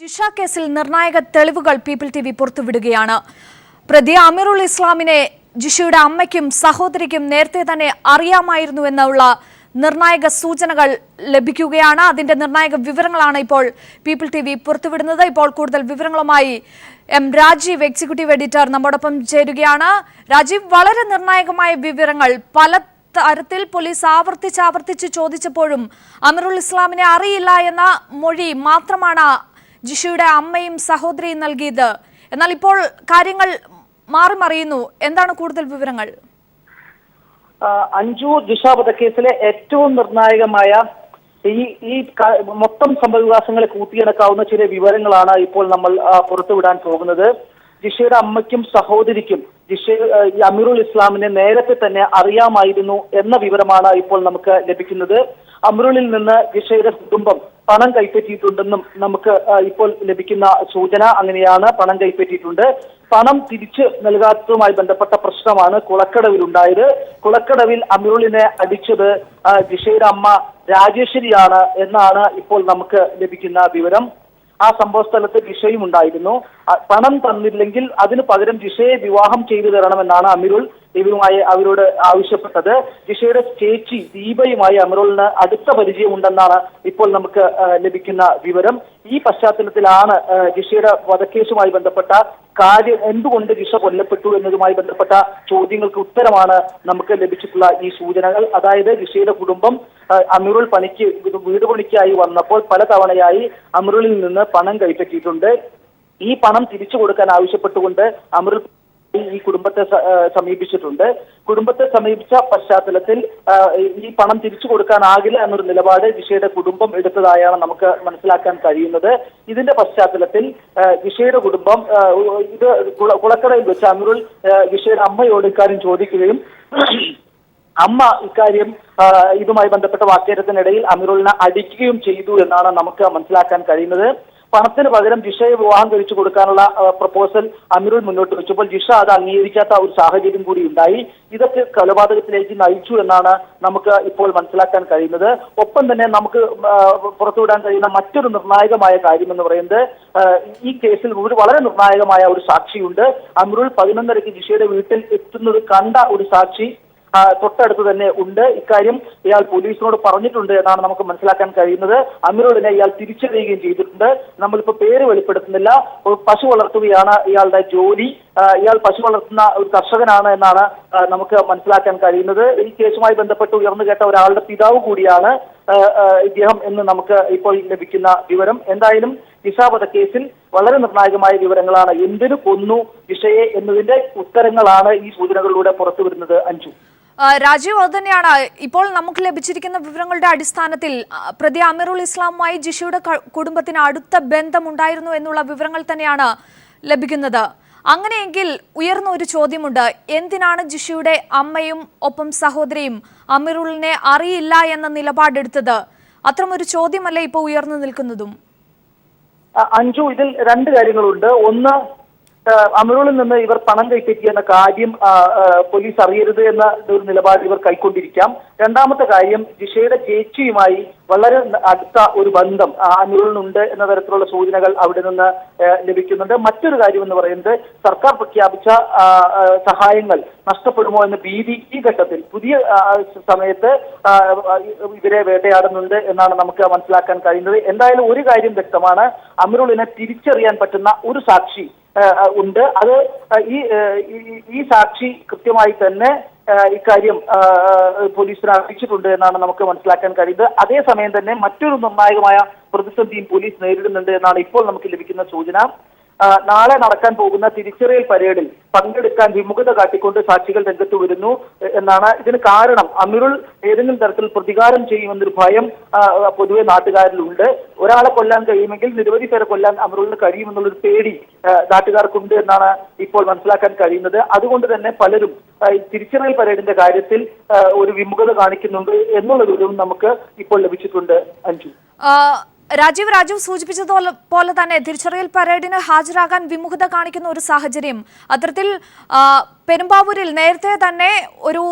ജിഷ കേസിൽ നിർണായക തെളിവുകൾ പീപ്പിൾ ടിവി പുറത്തുവിടുകയാണ്. പ്രതി അമീറുൽ ഇസ്ലാമിനെ ജിഷയുടെ അമ്മയ്ക്കും സഹോദരിക്കും നേരത്തെ തന്നെ അറിയാമായിരുന്നു എന്നുള്ള നിർണായക സൂചനകൾ ലഭിക്കുകയാണ്. അതിന്റെ നിർണായക വിവരങ്ങളാണ് ഇപ്പോൾ പീപ്പിൾ ടിവി പുറത്തുവിടുന്നത്. ഇപ്പോൾ കൂടുതൽ വിവരങ്ങളുമായി എം രാജീവ്, എക്സിക്യൂട്ടീവ് എഡിറ്റർ, നമ്മോടൊപ്പം ചേരുകയാണ്. രാജീവ്, വളരെ നിർണായകമായ വിവരങ്ങൾ പല തരത്തിൽ പോലീസ് ആവർത്തിച്ച് ചോദിച്ചപ്പോഴും അമീറുൽ ഇസ്ലാമിനെ അറിയില്ല എന്ന മൊഴി മാത്രമാണ് ജിഷയുടെ അമ്മയും സഹോദരിയും നൽകിയത്. എന്നാൽ ഇപ്പോൾ കാര്യങ്ങൾ മാറി മറിയുന്നു. എന്താണ് കൂടുതൽ വിവരങ്ങൾ? അഞ്ജു, ജിഷ വധക്കേസിലെ ഏറ്റവും നിർണായകമായ ഈ മൊത്തം സംഭവവികാസങ്ങളെ കൂട്ടിയിണക്കാവുന്ന ചില വിവരങ്ങളാണ് ഇപ്പോൾ നമ്മൾ പുറത്തുവിടാൻ പോകുന്നത്. ജിഷയുടെ അമ്മയ്ക്കും സഹോദരിക്കും അമീറുൽ ഇസ്ലാമിനെ നേരത്തെ തന്നെ അറിയാമായിരുന്നു എന്ന വിവരമാണ് ഇപ്പോൾ നമുക്ക് ലഭിക്കുന്നത്. അമീറുലിൽ നിന്ന് ജിഷയുടെ കുടുംബം പണം കൈപ്പറ്റിയിട്ടുണ്ടെന്നും നമുക്ക് ഇപ്പോൾ ലഭിക്കുന്ന സൂചന അങ്ങനെയാണ്. പണം കൈപ്പറ്റിയിട്ടുണ്ട്. പണം തിരിച്ചു നൽകാത്തതുമായി ബന്ധപ്പെട്ട പ്രശ്നമാണ് കുളക്കടവിൽ ഉണ്ടായത്. കുളക്കടവിൽ അമീറുലിനെ അടിച്ചത് ജിഷയുടെ അമ്മ രാജേശ്വരിയാണ് എന്നാണ് ഇപ്പോൾ നമുക്ക് ലഭിക്കുന്ന വിവരം. ആ സംഭവ സ്ഥലത്ത് ജിഷയും ഉണ്ടായിരുന്നു. പണം തന്നില്ലെങ്കിൽ അതിന് പകരം ജിഷയെ വിവാഹം ചെയ്തു തരണമെന്നാണ് അമീറുൽ അവരോട് ആവശ്യപ്പെട്ടത്. ജിഷയുടെ ചേച്ചി ദീപയുമായി അമീറുലിന് അടുത്ത പരിചയമുണ്ടെന്നാണ് ഇപ്പോൾ നമുക്ക് ലഭിക്കുന്ന വിവരം. ഈ പശ്ചാത്തലത്തിലാണ് ജിഷയുടെ വധക്കേസുമായി ബന്ധപ്പെട്ട കാര്യം, എന്തുകൊണ്ട് ജിഷ കൊല്ലപ്പെട്ടു എന്നതുമായി ബന്ധപ്പെട്ട ചോദ്യങ്ങൾക്ക് ഉത്തരമാണ് നമുക്ക് ലഭിച്ചിട്ടുള്ള ഈ സൂചനകൾ. അതായത് ജിഷയുടെ കുടുംബം അമീറുൽ വീട് പണിക്കായി വന്നപ്പോൾ പലതവണയായി അമീറുലിൽ നിന്ന് പണം കൈപ്പറ്റിയിട്ടുണ്ട്. ഈ പണം തിരിച്ചു കൊടുക്കാൻ ആവശ്യപ്പെട്ടുകൊണ്ട് അമീറുൽ ഈ കുടുംബത്തെ സമീപിച്ചിട്ടുണ്ട്. കുടുംബത്തെ സമീപിച്ച പശ്ചാത്തലത്തിൽ ഈ പണം തിരിച്ചു കൊടുക്കാനാകില്ല എന്നൊരു നിലപാട് ജിഷയുടെ കുടുംബം എടുത്തതായാണ് നമുക്ക് മനസ്സിലാക്കാൻ കഴിയുന്നത്. ഇതിന്റെ പശ്ചാത്തലത്തിൽ ജിഷയുടെ കുടുംബം ഇത് കുളക്കടയിൽ വെച്ച് അമീറുൽ ജിഷയുടെ അമ്മയോട് ഇക്കാര്യം ചോദിക്കുകയും അമ്മ ഇക്കാര്യം ഇതുമായി ബന്ധപ്പെട്ട വാക്കേറ്റത്തിനിടയിൽ അമീറുലിനെ അടിക്കുകയും ചെയ്തു എന്നാണ് നമുക്ക് മനസ്സിലാക്കാൻ കഴിയുന്നത്. പണത്തിന് പകരം ജിഷയെ വിവാഹം കഴിച്ചു കൊടുക്കാനുള്ള പ്രപ്പോസൽ അമീറുൽ മുന്നോട്ട് വെച്ചപ്പോൾ ജിഷ അത് അംഗീകരിക്കാത്ത ഒരു സാഹചര്യം കൂടി ഉണ്ടായി. ഇതൊക്കെ കൊലപാതകത്തിലേക്ക് നയിച്ചു എന്നാണ് നമുക്ക് ഇപ്പോൾ മനസ്സിലാക്കാൻ കഴിയുന്നത്. ഒപ്പം തന്നെ നമുക്ക് പുറത്തുവിടാൻ കഴിയുന്ന മറ്റൊരു നിർണായകമായ കാര്യം എന്ന് പറയുന്നത്, ഈ കേസിൽ വളരെ നിർണായകമായ ഒരു സാക്ഷിയുണ്ട്. അമീറുൽ 11:30 ജിഷയുടെ വീട്ടിൽ എത്തുന്നത് കണ്ട ഒരു സാക്ഷി തൊട്ടടുത്ത് തന്നെ ഉണ്ട്. ഇക്കാര്യം ഇയാൾ പോലീസിനോട് പറഞ്ഞിട്ടുണ്ട് എന്നാണ് നമുക്ക് മനസ്സിലാക്കാൻ കഴിയുന്നത്. അമീറുലിനെ ഇയാൾ തിരിച്ചറിയുകയും ചെയ്തിട്ടുണ്ട്. നമ്മളിപ്പോ പേര് വെളിപ്പെടുത്തുന്നില്ല. പശു വളർത്തുകയാണ് ഇയാളുടെ ജോലി. ഇയാൾ പശു വളർത്തുന്ന ഒരു കർഷകനാണ് എന്നാണ് നമുക്ക് മനസ്സിലാക്കാൻ കഴിയുന്നത്. ഈ കേസുമായി ബന്ധപ്പെട്ട് ഉയർന്നു കേട്ട ഒരാളുടെ പിതാവ് കൂടിയാണ് ഇദ്ദേഹം എന്ന് നമുക്ക് ഇപ്പോൾ ലഭിക്കുന്ന വിവരം. എന്തായാലും ജിഷ വധക്കേസിൽ വളരെ നിർണായകമായ വിവരങ്ങളാണ്. എന്തിനു കൊന്നു ജിഷയെ എന്നതിന്റെ ഉത്തരങ്ങളാണ് ഈ സൂചനകളിലൂടെ പുറത്തു വരുന്നത്. അഞ്ജു, രാജീവ്, അത് തന്നെയാണ് ഇപ്പോൾ നമുക്ക് ലഭിച്ചിരിക്കുന്ന വിവരങ്ങളുടെ അടിസ്ഥാനത്തിൽ പ്രതി അമീറുൽ ഇസ്ലാമുമായി ജിഷയുടെ കുടുംബത്തിന് അടുത്ത ബന്ധമുണ്ടായിരുന്നു എന്നുള്ള വിവരങ്ങൾ തന്നെയാണ് ലഭിക്കുന്നത്. അങ്ങനെയെങ്കിൽ ഉയർന്ന ഒരു ചോദ്യമുണ്ട്. എന്തിനാണ് ജിഷയുടെ അമ്മയും ഒപ്പം സഹോദരിയും അമീറുലിനെ അറിയില്ല എന്ന നിലപാടെടുത്തത്? അത്തരമൊരു ചോദ്യമല്ലേ ഇപ്പോൾ ഉയർന്നു നിൽക്കുന്നതും? അഞ്ജു, ഇതിൽ രണ്ട് കാര്യങ്ങളുണ്ട്. ഒന്ന്, അമീറുലിൽ നിന്ന് ഇവർ പണം കൈപ്പറ്റി എന്ന കാര്യം പോലീസ് അറിയരുത് എന്ന ഒരു നിലപാട് ഇവർ കൈക്കൊണ്ടിരിക്കാം. രണ്ടാമത്തെ കാര്യം, ജിഷയുടെ ചേച്ചിയുമായി വളരെ അടുത്ത ഒരു ബന്ധം അമീറുലിനുണ്ട് എന്ന തരത്തിലുള്ള സൂചനകൾ അവിടെ നിന്ന് ലഭിക്കുന്നുണ്ട്. മറ്റൊരു കാര്യം എന്ന് പറയുന്നത്, സർക്കാർ പ്രഖ്യാപിച്ച സഹായങ്ങൾ നഷ്ടപ്പെടുമോ എന്ന ഭീതി ഈ ഘട്ടത്തിൽ പുതിയ സമയത്ത് ഇവരെ വേട്ടയാടുന്നുണ്ട് എന്നാണ് നമുക്ക് മനസ്സിലാക്കാൻ കഴിയുന്നത്. എന്തായാലും ഒരു കാര്യം വ്യക്തമാണ്, അമീറുലിനെ തിരിച്ചറിയാൻ പറ്റുന്ന ഒരു സാക്ഷി ഉണ്ട്. അത് ഈ സാക്ഷി കൃത്യമായി തന്നെ ഇക്കാര്യം പോലീസിനെ അറിയിച്ചിട്ടുണ്ട് എന്നാണ് നമുക്ക് മനസ്സിലാക്കാൻ കഴിയുന്നത്. അതേസമയം തന്നെ മറ്റൊരു നിർണായകമായ പ്രതിസന്ധിയും പോലീസ് നേരിടുന്നുണ്ട് എന്നാണ് ഇപ്പോൾ നമുക്ക് ലഭിക്കുന്ന സൂചന. നാളെ നടക്കാൻ പോകുന്ന തിരിച്ചറിയൽ പരേഡിൽ പങ്കെടുക്കാൻ വിമുഖത കാട്ടിക്കൊണ്ട് സാക്ഷികൾ രംഗത്ത് വരുന്നു എന്നാണ്. ഇതിന് കാരണം അമീറുൽ ഏതെങ്കിലും തരത്തിൽ പ്രതികാരം ചെയ്യുമെന്നൊരു ഭയം പൊതുവെ നാട്ടുകാരിലുണ്ട്. ഒരാളെ കൊല്ലാൻ കഴിയുമെങ്കിൽ നിരവധി പേരെ കൊല്ലാൻ അമീറുലിന് കഴിയുമെന്നുള്ളൊരു പേടി നാട്ടുകാർക്കുണ്ട് എന്നാണ് ഇപ്പോൾ മനസ്സിലാക്കാൻ കഴിയുന്നത്. അതുകൊണ്ട് തന്നെ പലരും തിരിച്ചറിയൽ പരേഡിന്റെ കാര്യത്തിൽ ഒരു വിമുഖത കാണിക്കുന്നുണ്ട് എന്നുള്ള വിവരവും നമുക്ക് ഇപ്പോൾ ലഭിച്ചിട്ടുണ്ട്. അഞ്ജു, രാജീവ് സൂചിപ്പിച്ചതുപോലെ തന്നെ തിരിച്ചറിയൽ പരേഡിന് ഹാജരാകാൻ വിമുഖത കാണിക്കുന്ന ഒരു സാഹചര്യം, അത്തരത്തിൽ പെരുമ്പാവൂരിൽ നേരത്തെ തന്നെ ഒരു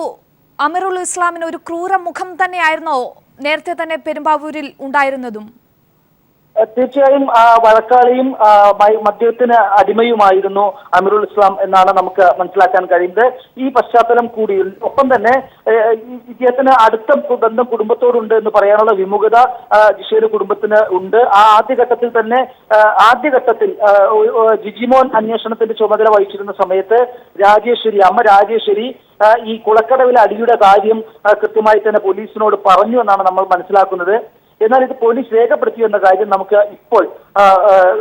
അമീറുൽ ഇസ്ലാമിന് ഒരു ക്രൂര മുഖം തന്നെയായിരുന്നോ നേരത്തെ തന്നെ പെരുമ്പാവൂരിൽ ഉണ്ടായിരുന്നതും? തീർച്ചയായും വഴക്കാളിയും മദ്യത്തിന് അടിമയുമായിരുന്നു അമീറുൽ ഇസ്ലാം എന്നാണ് നമുക്ക് മനസ്സിലാക്കാൻ കഴിയുന്നത്. ഈ പശ്ചാത്തലം കൂടി ഒപ്പം തന്നെ ഇദ്ദേഹത്തിന് അടുത്ത ബന്ധം കുടുംബത്തോടുണ്ട് എന്ന് പറയാനുള്ള വിമുഖത ജിഷയുടെ കുടുംബത്തിന് ഉണ്ട്. ആ ആദ്യഘട്ടത്തിൽ തന്നെ ജിജിമോൻ അന്വേഷണത്തിന്റെ ചുമതല വഹിച്ചിരുന്ന സമയത്ത് അമ്മ രാജേശ്വരി ഈ കുളക്കടവിലെ അടിയുടെ കാര്യം കൃത്യമായി തന്നെ പോലീസിനോട് പറഞ്ഞു എന്നാണ് നമ്മൾ മനസ്സിലാക്കുന്നത്. എന്നാൽ ഇത് പോലീസ് രേഖപ്പെടുത്തിയെന്ന കാര്യം നമുക്ക് ഇപ്പോൾ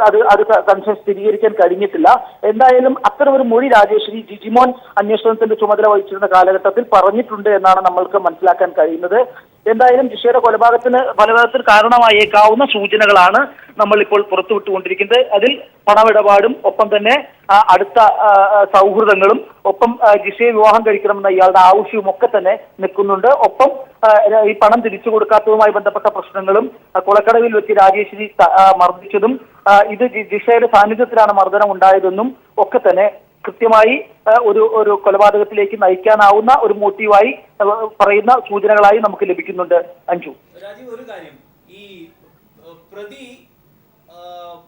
അത് കൺഫേം സ്ഥിരീകരിക്കാൻ കഴിഞ്ഞിട്ടില്ല. എന്തായാലും അത്തരമൊരു മൊഴി രാജേശ്വരി ജിജിമോൻ അന്വേഷണത്തിന്റെ ചുമതല വഹിച്ചിരുന്ന കാലഘട്ടത്തിൽ പറഞ്ഞിട്ടുണ്ട് എന്നാണ് നമ്മൾക്ക് മനസ്സിലാക്കാൻ കഴിയുന്നത്. എന്തായാലും ജിഷയുടെ കൊലപാതകത്തിന് കാരണമായേക്കാവുന്ന സൂചനകളാണ് നമ്മൾ ഇപ്പോൾ പുറത്തുവിട്ടുകൊണ്ടിരിക്കുന്നത്. അതിൽ പണമിടപാടും ഒപ്പം തന്നെ അടുത്ത സൗഹൃദങ്ങളും ഒപ്പം ജിഷയെ വിവാഹം കഴിക്കണമെന്ന ഇയാളുടെ ആവശ്യവും ഒക്കെ തന്നെ നിൽക്കുന്നുണ്ട്. ഒപ്പം ഈ പണം തിരിച്ചു കൊടുക്കാത്തതുമായി ബന്ധപ്പെട്ട പ്രശ്നങ്ങളും കുളക്കടവിൽ വെച്ച് രാജേശ്വരി മർദ്ദിച്ചതും ഇത് ജിഷയുടെ സാന്നിധ്യത്തിലാണ് മർദ്ദനം ഉണ്ടായതെന്നും ഒക്കെ തന്നെ കൃത്യമായി ഒരു കൊലപാതകത്തിലേക്ക് നയിക്കാനാവുന്ന ഒരു മോട്ടീവായി പറയുന്ന സൂചനകളായി നമുക്ക് ലഭിക്കുന്നുണ്ട്. അഞ്ജു, ഒരു കാര്യം, ഈ പ്രതി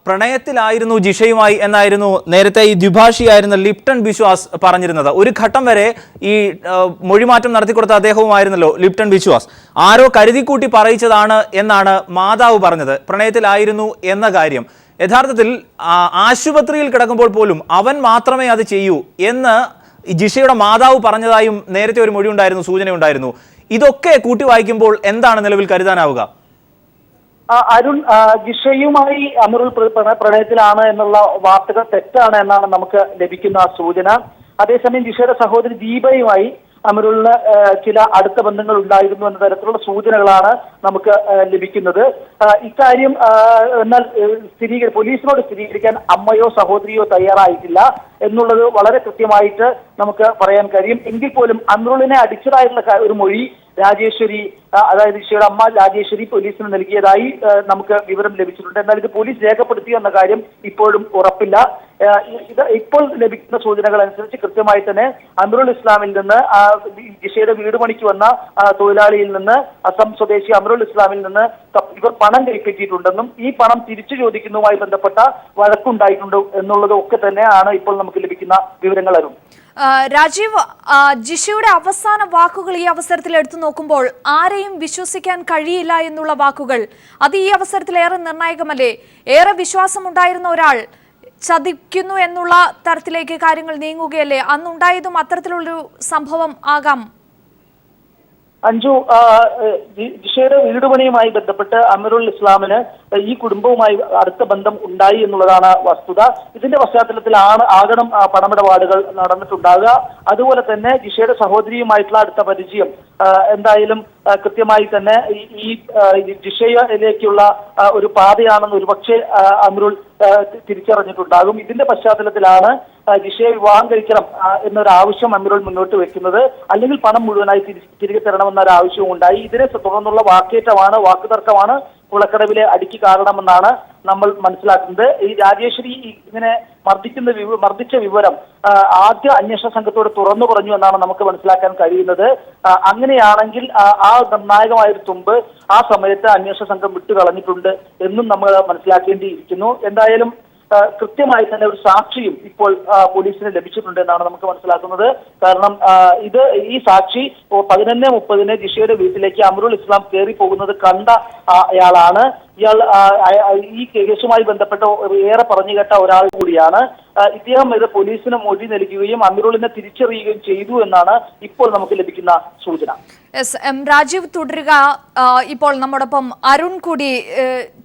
പ്രണയത്തിലായിരുന്നു ജിഷയുമായി എന്നായിരുന്നു നേരത്തെ ഈ ദ്വിഭാഷിയായിരുന്ന ലിപ്ടൺ ബിശ്വാസ് പറഞ്ഞിരുന്നത്. ഒരു ഘട്ടം വരെ ഈ മൊഴിമാറ്റം നടത്തിക്കൊടുത്ത അദ്ദേഹവുമായിരുന്നല്ലോ ലിപ്ടൺ ബിശ്വാസ്. ആരോ കരുതിക്കൂട്ടി പറയിച്ചതാണ് എന്നാണ് മാതാവ് പറഞ്ഞത്, പ്രണയത്തിലായിരുന്നു എന്ന കാര്യം. യഥാർത്ഥത്തിൽ ആശുപത്രിയിൽ കിടക്കുമ്പോൾ പോലും അവൻ മാത്രമേ അത് ചെയ്യൂ എന്ന് ജിഷയുടെ മാതാവ് പറഞ്ഞതായും നേരത്തെ ഒരു മൊഴി ഉണ്ടായിരുന്നു, സൂചനയുണ്ടായിരുന്നു. ഇതൊക്കെ കൂട്ടി വായിക്കുമ്പോൾ എന്താണ് നിലവിൽ കരുതാനാവുക? അരുൺ, ജിഷയുമായി അമീറുൽ പ്രണയത്തിലാണ് എന്നുള്ള വാർത്തകൾ തെറ്റാണ് എന്നാണ് നമുക്ക് ലഭിക്കുന്ന സൂചന. അതേസമയം ജിഷയുടെ സഹോദരി ദീപയുമായി അമീറുലിന് ചില അടുത്ത ബന്ധങ്ങൾ ഉണ്ടായിരുന്നു എന്ന തരത്തിലുള്ള സൂചനകളാണ് നമുക്ക് ലഭിക്കുന്നത്. ഇക്കാര്യം എന്നാൽ പോലീസിനോട് സ്ഥിരീകരിക്കാൻ അമ്മയോ സഹോദരിയോ തയ്യാറായിട്ടില്ല എന്നുള്ളത് വളരെ കൃത്യമായിട്ട് നമുക്ക് പറയാൻ കഴിയും. എങ്കിൽ പോലും അമീറുലിനെ അടിച്ചതായിട്ടുള്ള ഒരു മൊഴി രാജേശ്വരി, അതായത് ജിഷയുടെ അമ്മ രാജേശ്വരി പോലീസിന് നൽകിയതായി നമുക്ക് വിവരം ലഭിച്ചിട്ടുണ്ട്. എന്നാൽ ഇത് പോലീസ് രേഖപ്പെടുത്തിയ എന്ന കാര്യം ഇപ്പോഴും ഉറപ്പില്ല. ഇത് ഇപ്പോൾ ലഭിക്കുന്ന സൂചനകൾ അനുസരിച്ച് കൃത്യമായി തന്നെ അമീറുൽ ഇസ്ലാമിൽ നിന്ന് ജിഷയുടെ വീട് പണിക്ക് വന്ന തൊഴിലാളിയിൽ നിന്ന് അസം സ്വദേശി അമീറുൽ ഇസ്ലാമിൽ നിന്ന് ഇവർ പണം കൈപ്പറ്റിയിട്ടുണ്ടെന്നും ഈ പണം തിരിച്ചു ചോദിക്കുന്നതുമായി ബന്ധപ്പെട്ട വഴക്കുണ്ടായിട്ടുണ്ട് എന്നുള്ളതും ഒക്കെ തന്നെയാണ് ഇപ്പോൾ നമുക്ക് ലഭിക്കുന്ന വിവരങ്ങൾ. അരുൺ, രാജീവ്, ജിഷയുടെ അവസാന വാക്കുകൾ ഈ അവസരത്തിൽ എടുത്തു നോക്കുമ്പോൾ ആരെയും വിശ്വസിക്കാൻ കഴിയില്ല എന്നുള്ള വാക്കുകൾ അത് ഈ അവസരത്തിൽ ഏറെ നിർണായകമല്ലേ? ഏറെ വിശ്വാസമുണ്ടായിരുന്ന ഒരാൾ ചതിക്കുന്നു എന്നുള്ള തരത്തിലേക്ക് കാര്യങ്ങൾ നീങ്ങുകയല്ലേ? അന്നുണ്ടായതും അത്തരത്തിലുള്ളൊരു സംഭവം ആകാം. അഞ്ജു, ജിഷയുടെ വീട് പണിയുമായി ബന്ധപ്പെട്ട് അമീറുൽ ഇസ്ലാമിന് ഈ കുടുംബവുമായി അടുത്ത ബന്ധം ഉണ്ടായി എന്നുള്ളതാണ് വസ്തുത. ഇതിന്റെ പശ്ചാത്തലത്തിലാണ് പണമിടപാടുകൾ നടന്നിട്ടുണ്ടാകുക. അതുപോലെ തന്നെ ജിഷയുടെ സഹോദരിയുമായിട്ടുള്ള അടുത്ത പരിചയം എന്തായാലും കൃത്യമായി തന്നെ ഈ ജിഷയിലേക്കുള്ള ഒരു പാതയാണെന്ന് ഒരുപക്ഷെ അമീറുൽ തിരിച്ചറിഞ്ഞിട്ടുണ്ടാകും. ഇതിന്റെ പശ്ചാത്തലത്തിലാണ് ജിഷയെ വിവാഹം കഴിക്കണം എന്നൊരു ആവശ്യം അമീറുൽ മുന്നോട്ട് വെക്കുന്നത്. അല്ലെങ്കിൽ പണം മുഴുവനായി തിരികെ തരണമെന്ന ഒരു ആവശ്യവും ഉണ്ടായി. ഇതിനെ തുടർന്നുള്ള വാക്കുതർക്കമാണ് കുളക്കടവിലെ അടിക്ക് കാരണമെന്നാണ് നമ്മൾ മനസ്സിലാക്കുന്നത്. ഈ രാജേശ്വരി ഇങ്ങനെ മർദ്ദിച്ച വിവരം ആദ്യ അന്വേഷണ സംഘത്തോട് തുറന്നു പറഞ്ഞു എന്നാണ് നമുക്ക് മനസ്സിലാക്കാൻ കഴിയുന്നത്. അങ്ങനെയാണെങ്കിൽ ആ നിർണായകമായ ഒരു തുമ്പ് ആ സമയത്ത് അന്വേഷണ സംഘം വിട്ടുകളഞ്ഞിട്ടുണ്ട് എന്നും നമ്മൾ മനസ്സിലാക്കേണ്ടിയിരിക്കുന്നു. എന്തായാലും കൃത്യമായി തന്നെ ഒരു സാക്ഷിയും ഇപ്പോൾ പോലീസിന് ലഭിച്ചിട്ടുണ്ട് എന്നാണ് നമുക്ക് മനസ്സിലാക്കുന്നത്. കാരണം ഈ സാക്ഷി 11:30 ജിഷയുടെ വീട്ടിലേക്ക് അമീറുൽ ഇസ്ലാം കയറി പോകുന്നത് കണ്ട അയാളാണ്. ഇയാൾ ഈ കേസുമായി ബന്ധപ്പെട്ട ഏറെ പറഞ്ഞു കേട്ട ഒരാൾ കൂടിയാണ്. ഇദ്ദേഹം ഇത് പോലീസിന് മൊഴി നൽകുകയും അമീറുലിനെ തിരിച്ചറിയുകയും ചെയ്തു എന്നാണ് ഇപ്പോൾ നമുക്ക് ലഭിക്കുന്ന സൂചന. രാജീവ് തുടരുക. ഇപ്പോൾ നമ്മോടൊപ്പം അരുൺ കൂടി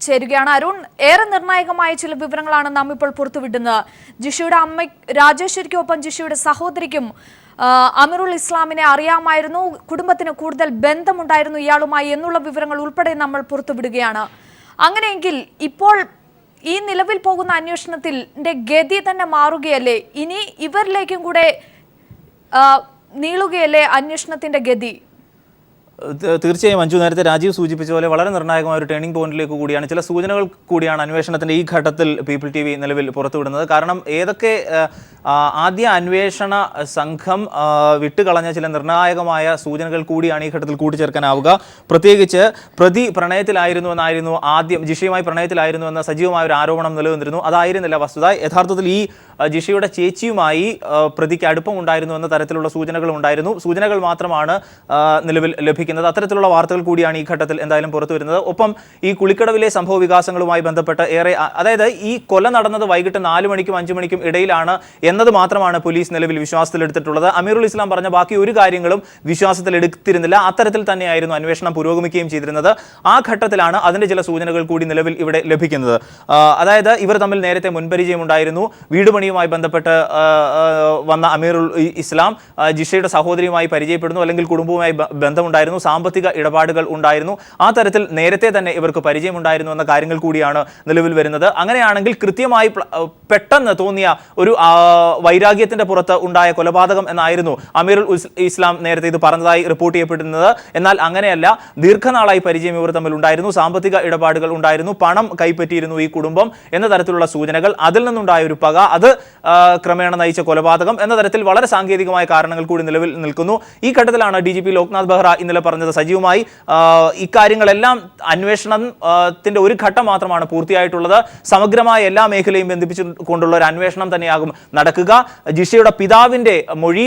ചേരുകയാണ്. അരുൺ, ഏറെ നിർണായകമായ ചില വിവരങ്ങളാണ് നാം ഇപ്പോൾ പുറത്തുവിടുന്നത്. ജിഷയുടെ അമ്മ രാജേശ്വരിക്കൊപ്പം ജിഷയുടെ സഹോദരിക്കും അമീറുൽ ഇസ്ലാമിനെ അറിയാമായിരുന്നു, കുടുംബത്തിന് കൂടുതൽ ബന്ധമുണ്ടായിരുന്നു ഇയാളുമായി എന്നുള്ള വിവരങ്ങൾ ഉൾപ്പെടെ നമ്മൾ പുറത്തുവിടുകയാണ്. അങ്ങനെയെങ്കിൽ ഇപ്പോൾ ഈ നിലവിൽ പോകുന്ന അന്വേഷണത്തിന്റെ ഗതി തന്നെ മാറുകയല്ലേ? ഇനി ഇവരിലേക്കും കൂടെ നീളുകയല്ലേ അന്വേഷണത്തിന്റെ ഗതി? തീർച്ചയായും മഞ്ജു നേരത്തെ രാജീവ് സൂചിപ്പിച്ച പോലെ വളരെ നിർണായകമായ ഒരു ടേണിംഗ് പോയിന്റിലേക്ക് കൂടിയാണ്, ചില സൂചനകൾ കൂടിയാണ് അന്വേഷണത്തിന്റെ ഈ ഘട്ടത്തിൽ പീപ്പിൾ ടി വി നിലവിൽ പുറത്തുവിടുന്നത്. കാരണം ഏതൊക്കെ ആദ്യ അന്വേഷണ സംഘം വിട്ടുകളഞ്ഞ ചില നിർണായകമായ സൂചനകൾ കൂടിയാണ് ഈ ഘട്ടത്തിൽ കൂട്ടിച്ചേർക്കാനാവുക. പ്രത്യേകിച്ച് പ്രതി പ്രണയത്തിലായിരുന്നുവെന്നായിരുന്നു ആദ്യം, ജിഷയുമായി പ്രണയത്തിലായിരുന്നുവെന്ന സജീവമായ ഒരു ആരോപണം നിലനിന്നിരുന്നു. അതായിരുന്നില്ല വസ്തുത. യഥാർത്ഥത്തിൽ ഈ ജിഷയുടെ ചേച്ചിയുമായി പ്രതിക്ക് അടുപ്പം ഉണ്ടായിരുന്നു എന്ന തരത്തിലുള്ള സൂചനകൾ ഉണ്ടായിരുന്നു. സൂചനകൾ മാത്രമാണ് നിലവിൽ ലഭിക്കുന്നത്. അത്തരത്തിലുള്ള വാർത്തകൾ കൂടിയാണ് ഈ ഘട്ടത്തിൽ എന്തായാലും പുറത്തു വരുന്നത്. ഒപ്പം ഈ കുളിക്കടവിലെ സംഭവ വികാസങ്ങളുമായി ബന്ധപ്പെട്ട് അതായത് ഈ കൊല നടന്നത് വൈകിട്ട് 4 മണിക്കും 5 മണിക്കും ഇടയിലാണ് എന്നത് മാത്രമാണ് പോലീസ് നിലവിൽ വിശ്വാസത്തിലെടുത്തിട്ടുള്ളത്. അമീറുൽ ഇസ്ലാം പറഞ്ഞ ബാക്കി ഒരു കാര്യങ്ങളും വിശ്വാസത്തിലെടുത്തിരുന്നില്ല. അത്തരത്തിൽ തന്നെയായിരുന്നു അന്വേഷണം പുരോഗമിക്കുകയും ചെയ്തിരുന്നത്. ആ ഘട്ടത്തിലാണ് അതിന്റെ ചില സൂചനകൾ കൂടി നിലവിൽ ഇവിടെ ലഭിക്കുന്നത്. അതായത് ഇവർ തമ്മിൽ നേരത്തെ മുൻപരിചയമുണ്ടായിരുന്നു. വീട് പണിയുമായി ബന്ധപ്പെട്ട് വന്ന അമീറുൽ ഇസ്ലാം ജിഷയുടെ സഹോദരിയുമായി പരിചയപ്പെടുന്നു, അല്ലെങ്കിൽ കുടുംബവുമായി ബന്ധമുണ്ടായിരുന്നു, സാമ്പത്തിക ഇടപാടുകൾ ഉണ്ടായിരുന്നു. ആ തരത്തിൽ നേരത്തെ തന്നെ ഇവർക്ക് പരിചയമുണ്ടായിരുന്നു എന്ന കാര്യങ്ങൾ കൂടിയാണ് നിലവിൽ വരുന്നത്. അങ്ങനെയാണെങ്കിൽ കൃത്യമായി പെട്ടെന്ന് തോന്നിയ ഒരു വൈരാഗ്യത്തിന്റെ പുറത്ത് ഉണ്ടായ കൊലപാതകം എന്നായിരുന്നു അമീറുൽ ഇസ്ലാം നേരത്തെ ഇത് പറഞ്ഞതായി റിപ്പോർട്ട് ചെയ്യപ്പെടുന്നത്. എന്നാൽ അങ്ങനെയല്ല, ദീർഘനാളായി പരിചയം ഇവർ തമ്മിൽ ഉണ്ടായിരുന്നു, സാമ്പത്തിക ഇടപാടുകൾ ഉണ്ടായിരുന്നു, പണം കൈപ്പറ്റിയിരുന്നു ഈ കുടുംബം എന്ന തരത്തിലുള്ള സൂചനകൾ, അതിൽ നിന്നുണ്ടായ ഒരു പക, അത് ക്രമേണ നയിച്ച കൊലപാതകം എന്ന തരത്തിൽ വളരെ സാങ്കേതികമായ കാരണങ്ങൾ കൂടി നിലവിൽ നിൽക്കുന്നു. ഈ ഘട്ടത്തിലാണ് DGP ലോക്നാഥ് ബെഹ്റ ഇന്നലെ പറഞ്ഞത് സജീവമായി ഇക്കാര്യങ്ങളെല്ലാം അന്വേഷണത്തിന്റെ ഒരു ഘട്ടം മാത്രമാണ് പൂർത്തിയായിട്ടുള്ളത്. സമഗ്രമായ എല്ലാ മേഖലയും ബന്ധിപ്പിച്ചുകൊണ്ടുള്ള ഒരു അന്വേഷണം തന്നെയാകും നടക്കുക. ജിഷയുടെ പിതാവിന്റെ മൊഴി,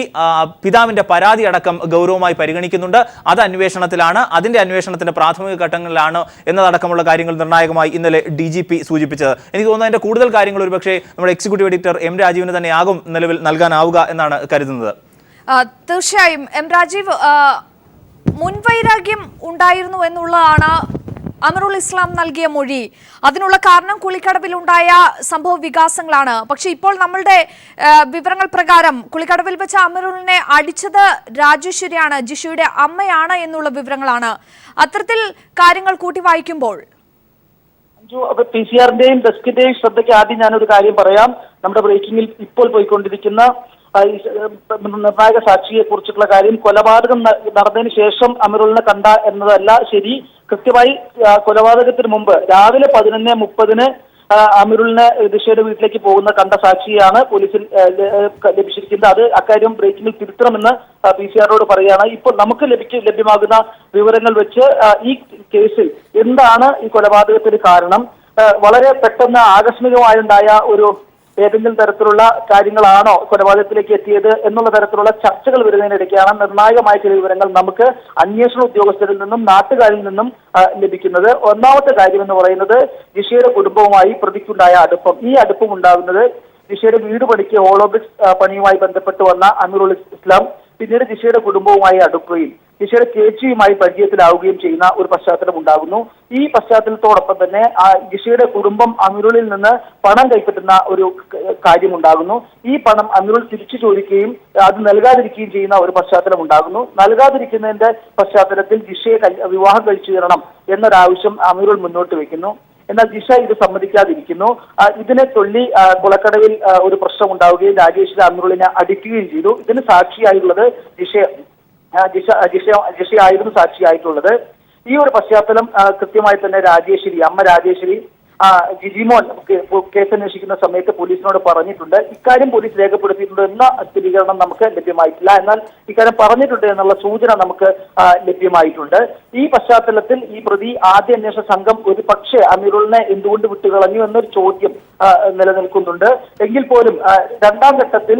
പിതാവിന്റെ പരാതി അടക്കം ഗൗരവമായി പരിഗണിക്കുന്നുണ്ട്. അത് അന്വേഷണത്തിലാണ്, അതിന്റെ അന്വേഷണത്തിന്റെ പ്രാഥമിക ഘട്ടങ്ങളിലാണ് എന്നതടക്കമുള്ള കാര്യങ്ങൾ നിർണായകമായി ഇന്നലെ DGP സൂചിപ്പിച്ചത്. എനിക്ക് തോന്നുന്നു അതിന്റെ കൂടുതൽ കാര്യങ്ങൾ ഒരുപക്ഷെ നമ്മുടെ എക്സിക്യൂട്ടീവ് എഡിറ്റർ M രാജീവിന് തന്നെയാകും നിലവിൽ നൽകാനാവുക എന്നാണ് കരുതുന്നത്. തീർച്ചയായും M രാജീവ്, മുൻവൈരാഗ്യം ഉണ്ടായിരുന്നു എന്നുള്ളതാണ് അമീറുൽ ഇസ്ലാം നൽകിയ മൊഴി. അതിനുള്ള കാരണം കുളിക്കടവിലുണ്ടായ സംഭവ വികാസങ്ങളാണ്. പക്ഷെ ഇപ്പോൾ നമ്മളുടെ വിവരങ്ങൾ പ്രകാരം കുളിക്കടവിൽ വെച്ച് അമീറുലിനെ അടിച്ചത് രാജേശ്വരിയാണ്, ജിഷയുടെ അമ്മയാണ് എന്നുള്ള വിവരങ്ങളാണ്. അത്തരത്തിൽ കാര്യങ്ങൾ കൂട്ടി വായിക്കുമ്പോൾ PCR-ന്റെയും ഡെസ്കിന്റെയും ശ്രദ്ധയ്ക്ക് ആദ്യം ഞാനൊരു കാര്യം പറയാം. നമ്മുടെ ബ്രേക്കിംഗിൽ ഇപ്പോൾ പോയിക്കൊണ്ടിരിക്കുന്ന നിർണായക സാക്ഷിയെ കുറിച്ചിട്ടുള്ള കാര്യം, കൊലപാതകം നടന്നതിന് ശേഷം അമീറുലിനെ കണ്ട എന്നതല്ല ശരി. കൃത്യമായി കൊലപാതകത്തിന് മുമ്പ് രാവിലെ 11:30 അമീറുലിനെ ദിശയുടെ വീട്ടിലേക്ക് പോകുന്ന കണ്ട സാക്ഷിയാണ് പോലീസിൽ ലഭിച്ചിരിക്കുന്നത്. അത് അക്കാര്യം ബ്രേക്കിംഗിൽ തിരുത്തണമെന്ന് PCR-ഓട് പറയുകയാണ്. ഇപ്പോൾ നമുക്ക് ലഭ്യമാകുന്ന വിവരങ്ങൾ വെച്ച് ഈ കേസിൽ എന്താണ് ഈ കൊലപാതകത്തിന് കാരണം, വളരെ പെട്ടെന്ന് ആകസ്മികമായുണ്ടായ ഒരു ഏതെങ്കിലും തരത്തിലുള്ള കാര്യങ്ങളാണോ കൊലപാതകത്തിലേക്ക് എത്തിയത് എന്നുള്ള തരത്തിലുള്ള ചർച്ചകൾ വരുന്നതിനിടയ്ക്കാണ് നിർണായകമായ ചില വിവരങ്ങൾ നമുക്ക് അന്വേഷണ ഉദ്യോഗസ്ഥരിൽ നിന്നും നാട്ടുകാരിൽ നിന്നും ലഭിക്കുന്നത്. ഒന്നാമത്തെ കാര്യം എന്ന് പറയുന്നത് ജിഷയുടെ കുടുംബവുമായി പ്രതിക്കുണ്ടായ അടുപ്പം. ഈ അടുപ്പം ഉണ്ടാകുന്നത് ജിഷയുടെ വീട് പണിക്ക് ഹോളോബ്രിക്സ് പണിയുമായി ബന്ധപ്പെട്ട് വന്ന അമീറുൽ ഇസ്ലാം പിന്നീട് ജിഷയുടെ കുടുംബവുമായി അടുക്കുകയും ജിഷയുടെ ചേച്ചിയുമായി പരിചയത്തിലാവുകയും ചെയ്യുന്ന ഒരു പശ്ചാത്തലം ഉണ്ടാകുന്നു. ഈ പശ്ചാത്തലത്തോടൊപ്പം തന്നെ ജിഷയുടെ കുടുംബം അമീറുലിൽ നിന്ന് പണം കൈപ്പറ്റുന്ന ഒരു കാര്യമുണ്ടാകുന്നു. ഈ പണം അമീറുൽ തിരിച്ചു ചോദിക്കുകയും അത് നൽകാതിരിക്കുകയും ചെയ്യുന്ന ഒരു പശ്ചാത്തലം ഉണ്ടാകുന്നു. നൽകാതിരിക്കുന്നതിന്റെ പശ്ചാത്തലത്തിൽ ജിഷയെ വിവാഹം കഴിച്ചു തരണം എന്നൊരാവശ്യം അമീറുൽ മുന്നോട്ട് വെക്കുന്നു. എന്നാൽ ജിഷ ഇത് സമ്മതിക്കാതിരിക്കുന്നു. ഇതിനെ ചൊല്ലി കുളക്കടവിൽ ഒരു പ്രശ്നം ഉണ്ടാവുകയും രാജേഷിന്റെ അമീറുലിനെ അടിക്കുകയും ചെയ്തു. ഇതിന് സാക്ഷിയായിട്ടുള്ളത് ജിഷയായിരുന്നു സാക്ഷിയായിട്ടുള്ളത്. ഈ ഒരു പശ്ചാത്തലം കൃത്യമായി തന്നെ അമ്മ രാജേശ്വരി ജിജിമോൻ കേസ് അന്വേഷിക്കുന്ന സമയത്ത് പോലീസിനോട് പറഞ്ഞിട്ടുണ്ട്. ഇക്കാര്യം പോലീസ് രേഖപ്പെടുത്തിയിട്ടുണ്ട് എന്ന സ്ഥിരീകരണം നമുക്ക് ലഭ്യമായിട്ടില്ല. എന്നാൽ ഇക്കാര്യം പറഞ്ഞിട്ടുണ്ട് എന്നുള്ള സൂചന നമുക്ക് ലഭ്യമായിട്ടുണ്ട്. ഈ പശ്ചാത്തലത്തിൽ ഈ പ്രതി ആദ്യ അന്വേഷണ സംഘം ഒരു പക്ഷേ അമീറുലിനെ എന്തുകൊണ്ട് വിട്ടുകളഞ്ഞു എന്നൊരു ചോദ്യം നിലനിൽക്കുന്നുണ്ട്. എങ്കിൽ പോലും രണ്ടാം ഘട്ടത്തിൽ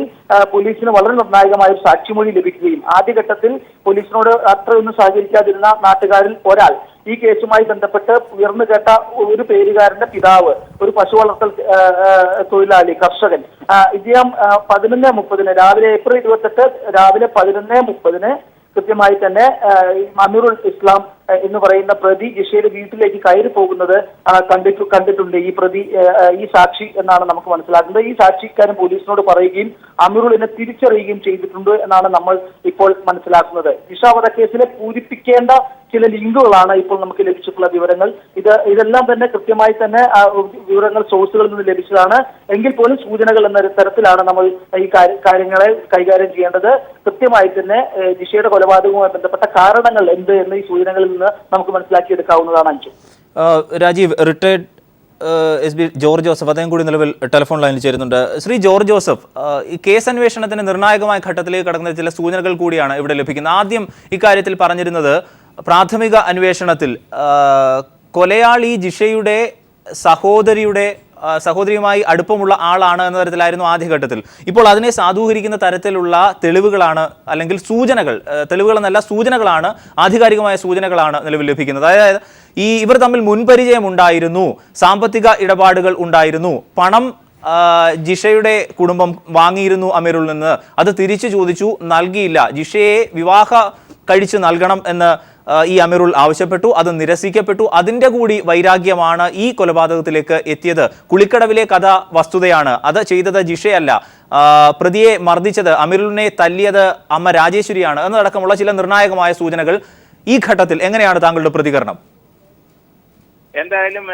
പോലീസിന് വളരെ നിർണായകമായ ഒരു സാക്ഷിമൊഴി ലഭിക്കുകയും ആദ്യഘട്ടത്തിൽ പോലീസിനോട് അത്രയൊന്നും സഹകരിക്കാതിരുന്ന നാട്ടുകാരിൽ ഒരാൾ ഈ കേസുമായി ബന്ധപ്പെട്ട് ഉയർന്നു കേട്ട ഒരു പേരുകാരന്റെ പിതാവ്, ഒരു പശു വളർത്തൽ തൊഴിലാളി, കർഷകൻ, ഇദ്ദേഹം 11:30 രാവിലെ ഏപ്രിൽ 28 രാവിലെ 11:30 കൃത്യമായി തന്നെ അമീറുൽ ഇസ്ലാം എന്ന് പറയുന്ന പ്രതി ജിഷയുടെ വീട്ടിലേക്ക് കയറി പോകുന്നത് കണ്ടിട്ടുണ്ട് ഈ സാക്ഷി എന്നാണ് നമുക്ക് മനസ്സിലാക്കുന്നത്. ഈ സാക്ഷിക്കാരൻ പോലീസിനോട് പറയുകയും അമീറുളിനെ തിരിച്ചറിയുകയും ചെയ്തിട്ടുണ്ട് എന്നാണ് നമ്മൾ ഇപ്പോൾ മനസ്സിലാക്കുന്നത്. ജിഷ വധക്കേസിലെ പൂരിപ്പിക്കേണ്ട ചില ലിങ്കുകളാണ് ഇപ്പോൾ നമുക്ക് ലഭിച്ചിട്ടുള്ള വിവരങ്ങൾ. ഇതെല്ലാം തന്നെ കൃത്യമായി തന്നെ വിവരങ്ങൾ സോഴ്സുകളിൽ നിന്ന് ലഭിച്ചതാണ്. എങ്കിൽ പോലും സൂചനകൾ എന്ന തരത്തിലാണ് നമ്മൾ ഈ കാര്യങ്ങളെ കൈകാര്യം ചെയ്യേണ്ടത്. കൃത്യമായി തന്നെ ജിഷയുടെ കൊലപാതകവുമായി ബന്ധപ്പെട്ട കാരണങ്ങൾ എന്ത് എന്ന് ഈ സൂചനകളിൽ നിന്ന് നമുക്ക് മനസ്സിലാക്കിയെടുക്കാവുന്നതാണ്. Anju Rajeev, retired SB George Joseph അദ്ദേഹം കൂടി നിലവിൽ ടെലിഫോൺ ലൈനിൽ ചേരുന്നുണ്ട്. ശ്രീ ജോർജ് ജോസഫ്, ഈ കേസ് അന്വേഷണത്തിന് നിർണായകമായ ഘട്ടത്തിലേക്ക് കടക്കുന്ന ചില സൂചനകൾ കൂടിയാണ് ഇവിടെ ലഭിക്കുന്നത്. ആദ്യം ഇക്കാര്യത്തിൽ പറഞ്ഞിരുന്നത് പ്രാഥമിക അന്വേഷണത്തിൽ കൊലയാളി ജിഷയുടെ സഹോദരിയുമായി അടുപ്പമുള്ള ആളാണ് എന്ന തരത്തിലായിരുന്നു ആദ്യഘട്ടത്തിൽ. ഇപ്പോൾ അതിനെ സാധൂകരിക്കുന്ന തരത്തിലുള്ള തെളിവുകളാണ്, അല്ലെങ്കിൽ തെളിവുകൾ എന്നല്ല സൂചനകളാണ്, ആധികാരികമായ സൂചനകളാണ് നിലവിൽ ലഭിക്കുന്നത്. അതായത് ഇവർ തമ്മിൽ മുൻപരിചയം ഉണ്ടായിരുന്നു, സാമ്പത്തിക ഇടപാടുകൾ ഉണ്ടായിരുന്നു, പണം ജിഷയുടെ കുടുംബം വാങ്ങിയിരുന്നു അമീറുൽ നിന്ന്, അത് തിരിച്ചു ചോദിച്ചു, നൽകിയില്ല, ജിഷയെ കഴിച്ച് നൽകണം എന്ന് ഈ അമീറുൽ ആവശ്യപ്പെട്ടു, അത് നിരസിക്കപ്പെട്ടു. അതിൻ്റെ കൂടി വൈരാഗ്യമാണ് ഈ കൊലപാതകത്തിലേക്ക് എത്തിയത്. കുളിക്കടവിലെ കഥ വസ്തുതയാണ്, അത് ചെയ്തത് ജിഷയല്ല. പ്രതിയെ മർദ്ദിച്ചത്, അമീറുലിനെ തല്ലിയത് അമ്മ രാജേശ്വരിയാണ് എന്നതടക്കമുള്ള ചില നിർണായകമായ സൂചനകൾ. ഈ ഘട്ടത്തിൽ എങ്ങനെയാണ് താങ്കളുടെ പ്രതികരണം? എന്തായാലും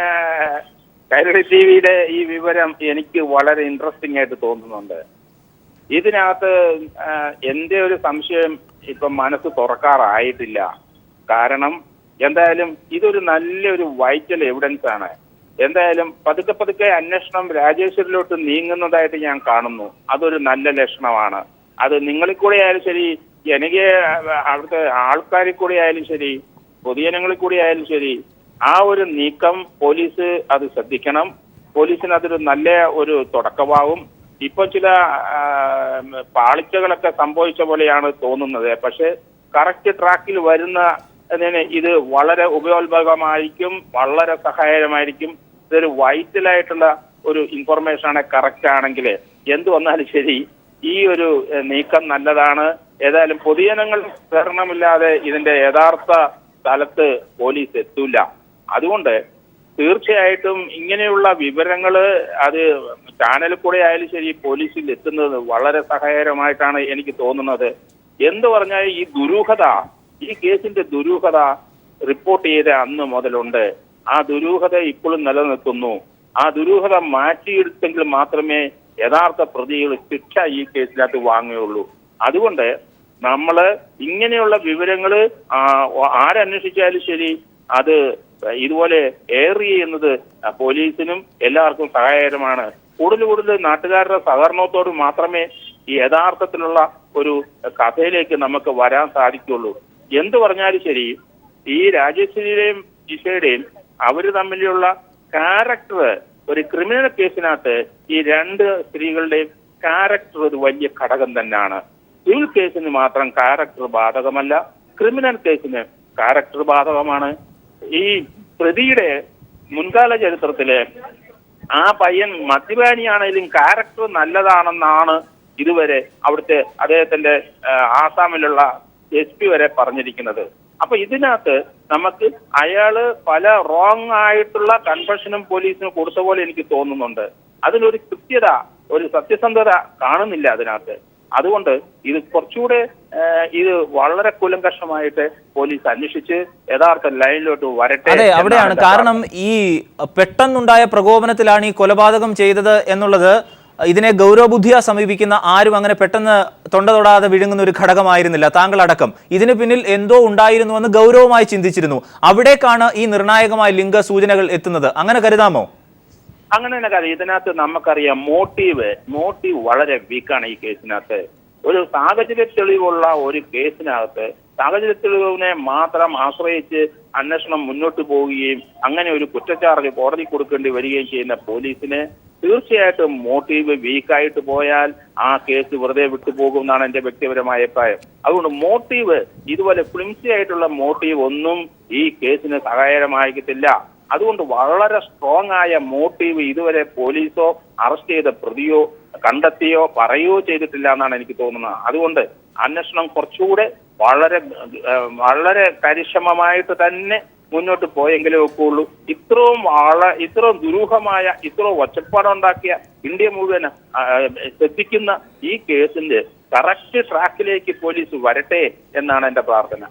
കൈരളി ടിവിയുടെ ഈ വിവരം എനിക്ക് വളരെ ഇൻട്രസ്റ്റിംഗ് ആയിട്ട് തോന്നുന്നുണ്ട്. ഇതിനകത്ത് എന്റെ ഒരു സംശയം ഇപ്പം മനസ്സ് തുറക്കാറായിട്ടില്ല. കാരണം എന്തായാലും ഇതൊരു നല്ലൊരു വൈറ്റൽ എവിഡൻസ് ആണ്. എന്തായാലും പതുക്കെ അന്വേഷണം രാജേശ്വരിലോട്ട് നീങ്ങുന്നതായിട്ട് ഞാൻ കാണുന്നു. അതൊരു നല്ല ലക്ഷണമാണ്. അത് നിങ്ങളിൽ കൂടെ ആയാലും ശരി, എനിക്ക് അവിടുത്തെ ആൾക്കാരിൽ കൂടെ ആയാലും ശരി, പൊതുജനങ്ങളിൽ കൂടെ ആയാലും ശരി, ആ ഒരു നീക്കം പോലീസ് അത് ശ്രദ്ധിക്കണം. പോലീസിന് അതൊരു നല്ല ഒരു തുടക്കമാവും. ഇപ്പൊ ചില പാളിച്ചകളൊക്കെ സംഭവിച്ച പോലെയാണ് തോന്നുന്നത്. പക്ഷെ കറക്റ്റ് ട്രാക്കിൽ വരുന്നതിന് ഇത് വളരെ ഉപയോഗപ്രദമായിരിക്കും, വളരെ സഹായകരമായിരിക്കും. ഇതൊരു വൈറ്റലായിട്ടുള്ള ഒരു ഇൻഫർമേഷൻ ആണ്. കറക്റ്റ് ആണെങ്കിൽ എന്ത് വന്നാലും ശരി ഈ ഒരു നീക്കം നല്ലതാണ്. ഏതായാലും പൊതുജനങ്ങൾ സഹകരണമില്ലാതെ ഇതിന്റെ യഥാർത്ഥ സ്ഥലത്ത് പോലീസ് എത്തൂല. അതുകൊണ്ട് തീർച്ചയായിട്ടും ഇങ്ങനെയുള്ള വിവരങ്ങൾ അത് ചാനലിൽ കൂടെ ആയാലും ശരി പോലീസിൽ എത്തുന്നത് വളരെ സഹായകരമായിട്ടാണ് എനിക്ക് തോന്നുന്നത്. എന്ത് പറഞ്ഞാൽ ഈ കേസിന്റെ ദുരൂഹത റിപ്പോർട്ട് ചെയ്ത അന്ന് മുതലുണ്ട്. ആ ദുരൂഹത ഇപ്പോഴും നിലനിൽക്കുന്നു. ആ ദുരൂഹത മാറ്റിയെടുത്തെങ്കിൽ മാത്രമേ യഥാർത്ഥ പ്രതികൾ ശിക്ഷ ഈ കേസിനകത്ത് വാങ്ങുകയുള്ളൂ. അതുകൊണ്ട് നമ്മള് ഇങ്ങനെയുള്ള വിവരങ്ങൾ ആരന്വേഷിച്ചാലും ശരി അത് ഇതുപോലെ എയർ ചെയ്യുന്നത് പോലീസിനും എല്ലാവർക്കും സഹായകരമാണ്. കൂടുതൽ നാട്ടുകാരുടെ സഹകരണത്തോട് മാത്രമേ ഈ യഥാർത്ഥത്തിലുള്ള ഒരു കഥയിലേക്ക് നമുക്ക് വരാൻ സാധിക്കുള്ളൂ. എന്ത് പറഞ്ഞാലും ശരി, ഈ രാജേശ്വരിയുടെയും ജിഷയുടെയും അവര് തമ്മിലുള്ള ക്യാരക്ടർ ഒരു ക്രിമിനൽ കേസിനകത്ത് ഈ രണ്ട് സ്ത്രീകളുടെയും ക്യാരക്ടർ ഒരു വലിയ ഘടകം തന്നെയാണ്. സിവിൽ കേസിന് മാത്രം ക്യാരക്ടർ ബാധകമല്ല, ക്രിമിനൽ കേസിന് ക്യാരക്ടർ ബാധകമാണ്. ഈ പ്രതിയുടെ മുൻകാല ചരിത്രത്തില് ആ പയ്യൻ മദ്യപാനിയാണെങ്കിലും ക്യാരക്ടർ നല്ലതാണെന്നാണ് ഇതുവരെ അവിടുത്തെ അദ്ദേഹത്തിന്റെ ആസാമിലുള്ള SP വരെ പറഞ്ഞിരിക്കുന്നത്. അപ്പൊ ഇതിനകത്ത് നമുക്ക് അയാള് പല റോങ് ആയിട്ടുള്ള കൺഫെഷനും പോലീസിന് കൊടുത്ത പോലെ എനിക്ക് തോന്നുന്നുണ്ട്. അതിനൊരു കൃത്യത, ഒരു സത്യസന്ധത കാണുന്നില്ല അതിനകത്ത്. അതുകൊണ്ട് ഇത് കുറച്ചുകൂടെ ഇത് വളരെ കൂലങ്കഷമായിട്ട് പോലീസ് അന്വേഷിച്ച് യഥാർത്ഥ ലൈനിലോട്ട് വരട്ടെ. അതെ, അവിടെയാണ് കാരണം ഈ പെട്ടെന്നുണ്ടായ പ്രകോപനത്തിലാണ് ഈ കൊലപാതകം ചെയ്തത് എന്നുള്ളത്. ഇതിനെ ഗൗരവബുദ്ധിയാ സമീപിക്കുന്ന ആരും അങ്ങനെ പെട്ടെന്ന് തൊണ്ട തൊടാതെ വിഴുങ്ങുന്ന ഒരു ഘടകമായിരുന്നില്ല. താങ്കൾ അടക്കം ഇതിന് പിന്നിൽ എന്തോ ഉണ്ടായിരുന്നുവെന്ന് ഗൗരവമായി ചിന്തിച്ചിരുന്നു. അവിടേക്കാണ് ഈ നിർണായകമായ ലിംഗ സൂചനകൾ എത്തുന്നത്. അങ്ങനെ കരുതാമോ? അങ്ങനെ തന്നെ കാര്യം. ഇതിനകത്ത് നമുക്കറിയാം മോട്ടീവ് വളരെ വീക്കാണ് ഈ കേസിനകത്ത്. ഒരു സാഹചര്യ തെളിവുള്ള ഒരു കേസിനകത്ത് സാഹചര്യ തെളിവിനെ മാത്രം ആശ്രയിച്ച് അന്വേഷണം മുന്നോട്ട് പോവുകയും അങ്ങനെ ഒരു കുറ്റച്ചാർജ് കോടതി കൊടുക്കേണ്ടി വരികയും ചെയ്യുന്ന പോലീസിന് തീർച്ചയായിട്ടും മോട്ടീവ് വീക്കായിട്ട് പോയാൽ ആ കേസ് വെറുതെ വിട്ടുപോകും എന്നാണ് എന്റെ വ്യക്തിപരമായ അഭിപ്രായം. അതുകൊണ്ട് മോട്ടീവ് ഇതുപോലെ ഫ്ലിംസി ആയിട്ടുള്ള മോട്ടീവ് ഒന്നും ഈ കേസിന് സഹായകരമായിട്ടില്ല. അതുകൊണ്ട് വളരെ സ്ട്രോങ് ആയ മോട്ടീവ് ഇതുവരെ പോലീസോ അറസ്റ്റ് ചെയ്ത പ്രതിയോ കണ്ടെത്തിയോ പറയുകയോ ചെയ്തിട്ടില്ല എന്നാണ് എനിക്ക് തോന്നുന്നത്. അതുകൊണ്ട് അന്വേഷണം കുറച്ചുകൂടെ വളരെ കാര്യക്ഷമമായിട്ട് തന്നെ മുന്നോട്ട് പോയെങ്കിലേ ഒക്കുള്ളൂ. ഇത്രയും ദുരൂഹമായ ഇത്രയും ഒച്ചപ്പാടുണ്ടാക്കിയ ഇന്ത്യ മുഴുവൻ ശ്രദ്ധിക്കുന്ന ഈ കേസിന്റെ കറക്റ്റ് ട്രാക്കിലേക്ക് പോലീസ് വരട്ടെ എന്നാണ് എന്റെ പ്രാർത്ഥന.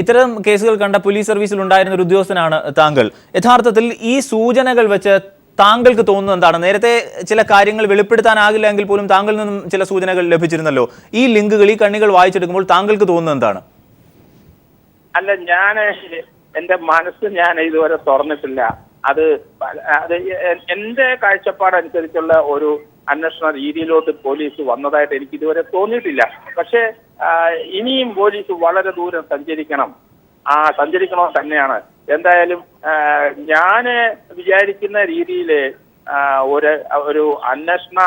ഇത്തരം കേസുകൾ കണ്ട പോലീസ് സർവീസിൽ ഉണ്ടായിരുന്ന ഒരു ഉദ്യോഗസ്ഥനാണ് താങ്കൾ. യഥാർത്ഥത്തിൽ ഈ സൂചനകൾ വെച്ച് താങ്കൾക്ക് തോന്നുന്നത് എന്താണ്? നേരത്തെ ചില കാര്യങ്ങൾ വെളിപ്പെടുത്താനാകില്ല എങ്കിൽ പോലും താങ്കളിൽ നിന്നും ചില സൂചനകൾ ലഭിച്ചിരുന്നല്ലോ. ഈ ലിങ്കുകൾ, ഈ കണ്ണികൾ വായിച്ചെടുക്കുമ്പോൾ താങ്കൾക്ക് തോന്നുന്നത് എന്താണ്? അല്ല, എന്റെ മനസ്സ് ഞാൻ ഇതുവരെ തുറന്നിട്ടില്ല. അത് എന്റെ കാഴ്ചപ്പാടനുസരിച്ചുള്ള ഒരു അന്വേഷണ രീതിയിലോട്ട് പോലീസ് വന്നതായിട്ട് എനിക്ക് ഇതുവരെ തോന്നിയിട്ടില്ല. പക്ഷെ ഇനിയും പോലീസ് വളരെ ദൂരം സഞ്ചരിക്കണോ തന്നെയാണ്. എന്തായാലും ഞാന് വിചാരിക്കുന്ന രീതിയിൽ ഒരു അന്വേഷണ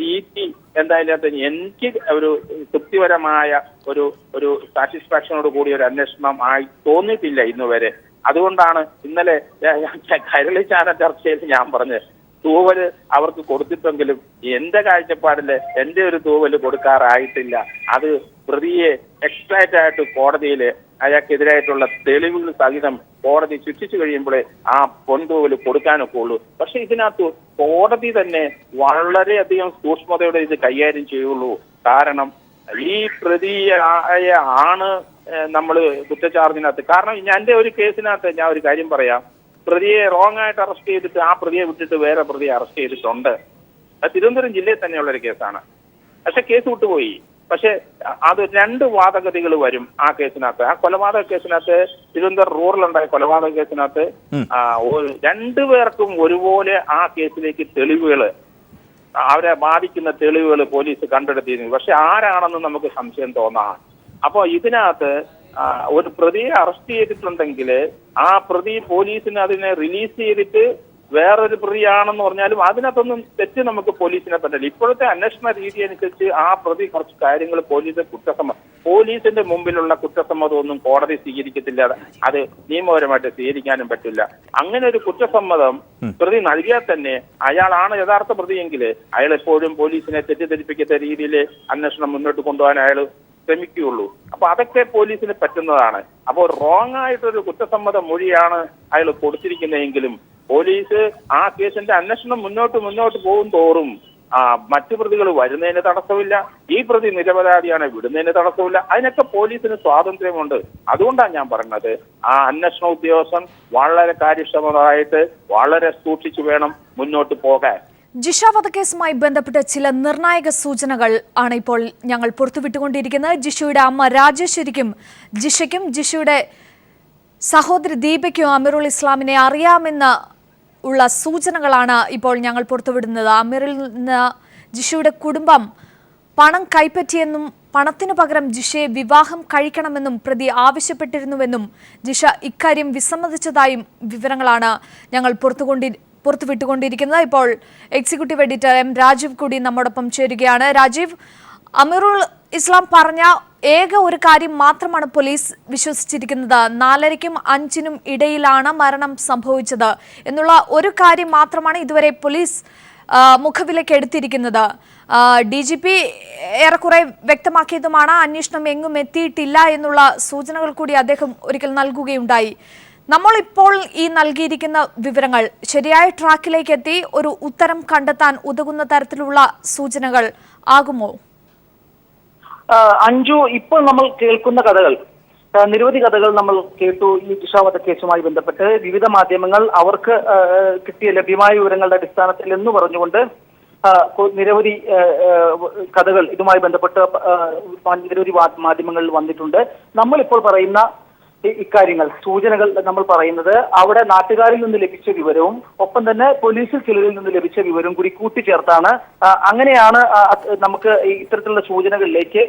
രീതി എന്തായാലും എനിക്ക് ഒരു തൃപ്തിപരമായ ഒരു സാറ്റിസ്ഫാക്ഷനോട് കൂടിയ ഒരു അന്വേഷണം ആയി തോന്നിയിട്ടില്ല ഇന്ന് വരെ. അതുകൊണ്ടാണ് ഇന്നലെ കൈരളി ചാനൽ ചർച്ചയിൽ ഞാൻ പറഞ്ഞത്, തൂവല് അവർക്ക് കൊടുത്തിട്ടെങ്കിലും എന്റെ കാഴ്ചപ്പാടില് എന്റെ ഒരു തൂവല് കൊടുക്കാറായിട്ടില്ല. അത് പ്രതിയെ എക്സ്ട്രാക്റ്റ് ആയിട്ട് കോടതിയില് അയാൾക്കെതിരായിട്ടുള്ള തെളിവുകൾ സഹിതം കോടതി ശിക്ഷിച്ചു കഴിയുമ്പോഴേ ആ പൊൻതൂവല് കൊടുക്കാനൊക്കെ ഉള്ളൂ. പക്ഷെ ഇതിനകത്ത് കോടതി തന്നെ വളരെയധികം സൂക്ഷ്മതയോടെ ഇത് കൈകാര്യം ചെയ്യുള്ളൂ. കാരണം ഈ പ്രതിയെ ആണ് നമ്മൾ കുറ്റച്ചാർജിനകത്ത്, കാരണം എന്റെ ഒരു കേസിനകത്ത് ഞാൻ ഒരു കാര്യം പറയാം. പ്രതിയെ റോങ് ആയിട്ട് അറസ്റ്റ് ചെയ്തിട്ട് ആ പ്രതിയെ വിട്ടിട്ട് വേറെ പ്രതിയെ അറസ്റ്റ് ചെയ്തിട്ടുണ്ട്. അത് തിരുവനന്തപുരം ജില്ലയിൽ തന്നെയുള്ള ഒരു കേസാണ്. പക്ഷെ കേസ് വിട്ടുപോയി. പക്ഷെ അത് 2 വാദഗതികൾ വരും ആ കേസിനകത്ത്. ആ കൊലപാതക കേസിനകത്ത്, തിരുവനന്തപുരം റൂറലുണ്ടായ കൊലപാതക കേസിനകത്ത് 2 പേർക്കും ഒരുപോലെ ആ കേസിലേക്ക് അവരെ ബാധിക്കുന്ന തെളിവുകൾ പോലീസ് കണ്ടെടുത്തിരുന്നു. പക്ഷെ ആരാണെന്ന് നമുക്ക് സംശയം തോന്നാം. അപ്പോ ഇതിനകത്ത് ഒരു പ്രതിയെ അറസ്റ്റ് ചെയ്തിട്ടുണ്ടെങ്കിൽ ആ പ്രതി പോലീസിന് അതിനെ റിലീസ് ചെയ്തിട്ട് വേറൊരു പ്രതിയാണെന്ന് പറഞ്ഞാലും അതിനകത്തൊന്നും തെറ്റ് നമുക്ക് പോലീസിനെ പറ്റില്ല. ഇപ്പോഴത്തെ അന്വേഷണ രീതി അനുസരിച്ച് ആ പ്രതി കുറച്ച് കാര്യങ്ങൾ പോലീസിന്റെ മുമ്പിലുള്ള കുറ്റസമ്മതമൊന്നും കോടതി സ്വീകരിക്കത്തില്ല. അത് നിയമപരമായിട്ട് സ്വീകരിക്കാനും പറ്റില്ല. അങ്ങനെ ഒരു കുറ്റസമ്മതം പ്രതി നൽകിയാൽ തന്നെ അയാളാണ് യഥാർത്ഥ പ്രതിയെങ്കിൽ അയാൾ എപ്പോഴും പോലീസിനെ തെറ്റിദ്ധരിപ്പിക്കുന്ന രീതിയിൽ അന്വേഷണം മുന്നോട്ട് കൊണ്ടുപോകാൻ അയാൾ ശ്രമിക്കുകയുള്ളൂ. അപ്പൊ അതൊക്കെ പോലീസിന് പറ്റുന്നതാണ്. അപ്പോൾ റോങ് ആയിട്ടൊരു കുറ്റസമ്മത മൊഴിയാണ് അയാൾ കൊടുത്തിരിക്കുന്നതെങ്കിലും പോലീസ് ആ കേസിന്റെ അന്വേഷണം മുന്നോട്ട് പോകും തോറും മറ്റു പ്രതികൾ വരുന്നതിന് തടസ്സമില്ല. ഈ പ്രതി നിരപരാധിയാണ്, വിടുന്നതിന് തടസ്സമില്ല. അതിനൊക്കെ പോലീസിന് സ്വാതന്ത്ര്യമുണ്ട്. അതുകൊണ്ടാണ് ഞാൻ പറഞ്ഞത് ആ അന്വേഷണ ഉദ്യോഗസ്ഥൻ വളരെ കാര്യക്ഷമമായിട്ട് വളരെ സൂക്ഷിച്ചു വേണം മുന്നോട്ട് പോകാൻ. ജിഷ വധക്കേസുമായി ബന്ധപ്പെട്ട ചില നിർണായക സൂചനകൾ ആണ് ഇപ്പോൾ ഞങ്ങൾ പുറത്തുവിട്ടുകൊണ്ടിരിക്കുന്നത്. ജിഷയുടെ അമ്മ രാജേശ്വരിക്കും ജിഷയ്ക്കും ജിഷയുടെ സഹോദരി ദീപയ്ക്കും അമീറുൽ ഇസ്ലാമിനെ അറിയാമെന്ന് ഉള്ള സൂചനകളാണ് ഇപ്പോൾ ഞങ്ങൾ പുറത്തുവിടുന്നത്. അമീറിൽ നിന്ന് ജിഷയുടെ കുടുംബം പണം കൈപ്പറ്റിയെന്നും പണത്തിനു പകരം ജിഷയെ വിവാഹം കഴിക്കണമെന്നും പ്രതി ആവശ്യപ്പെട്ടിരുന്നുവെന്നും ജിഷ ഇക്കാര്യം വിസമ്മതിച്ചതായും വിവരങ്ങളാണ് ഞങ്ങൾ പുറത്തുവിട്ടുകൊണ്ടിരിക്കുന്നത്. ഇപ്പോൾ എക്സിക്യൂട്ടീവ് എഡിറ്റർ എം രാജീവ് കൂടി നമ്മോടൊപ്പം ചേരുകയാണ്. രാജീവ്, അമീറുൽ ഇസ്ലാം പറഞ്ഞ ഏക ഒരു കാര്യം മാത്രമാണ് പോലീസ് വിശ്വസിച്ചിരിക്കുന്നത്. 4:30നും 5:00നും ഇടയിലാണ് മരണം സംഭവിച്ചത് എന്നുള്ള ഒരു കാര്യം മാത്രമാണ് ഇതുവരെ പോലീസ് മുഖവിലേക്ക് എടുത്തിരിക്കുന്നത്. DGP ഏറെക്കുറെ വ്യക്തമാക്കിയതുമാണ് അന്വേഷണം എങ്ങും എത്തിയിട്ടില്ല എന്നുള്ള സൂചനകൾ കൂടി അദ്ദേഹം ഒരിക്കൽ നൽകുകയുണ്ടായി. നമ്മളിപ്പോൾ ഈ നൽകിയിരിക്കുന്ന വിവരങ്ങൾ ശരിയായ ട്രാക്കിലേക്ക് എത്തി ഒരു ഉത്തരം കണ്ടെത്താൻ ഉതകുന്ന തരത്തിലുള്ള സൂചനകൾ ആകുമോ? അഞ്ജു, ഇപ്പോൾ നമ്മൾ കേൾക്കുന്ന കഥകൾ, നിരവധി കഥകൾ നമ്മൾ കേട്ടു. ഈ ജിഷ വധക്കേസുമായി ബന്ധപ്പെട്ട് വിവിധ മാധ്യമങ്ങൾ അവർക്ക് കിട്ടിയ ലഭ്യമായ വിവരങ്ങളുടെ അടിസ്ഥാനത്തിൽ എന്ന് പറഞ്ഞുകൊണ്ട് നിരവധി കഥകൾ ഇതുമായി ബന്ധപ്പെട്ട് നിരവധി മാധ്യമങ്ങളിൽ വന്നിട്ടുണ്ട്. നമ്മളിപ്പോൾ പറയുന്ന ഇക്കാര്യങ്ങൾ, സൂചനകൾ നമ്മൾ പറയുന്നത് അവിടെ നാട്ടുകാരിൽ നിന്ന് ലഭിച്ച വിവരവും ഒപ്പം തന്നെ പോലീസിൽ ചിലരിൽ നിന്ന് ലഭിച്ച വിവരവും കൂടി കൂട്ടിച്ചേർത്താണ്. അങ്ങനെയാണ് നമുക്ക് ഇത്തരത്തിലുള്ള സൂചനകളിലേക്ക്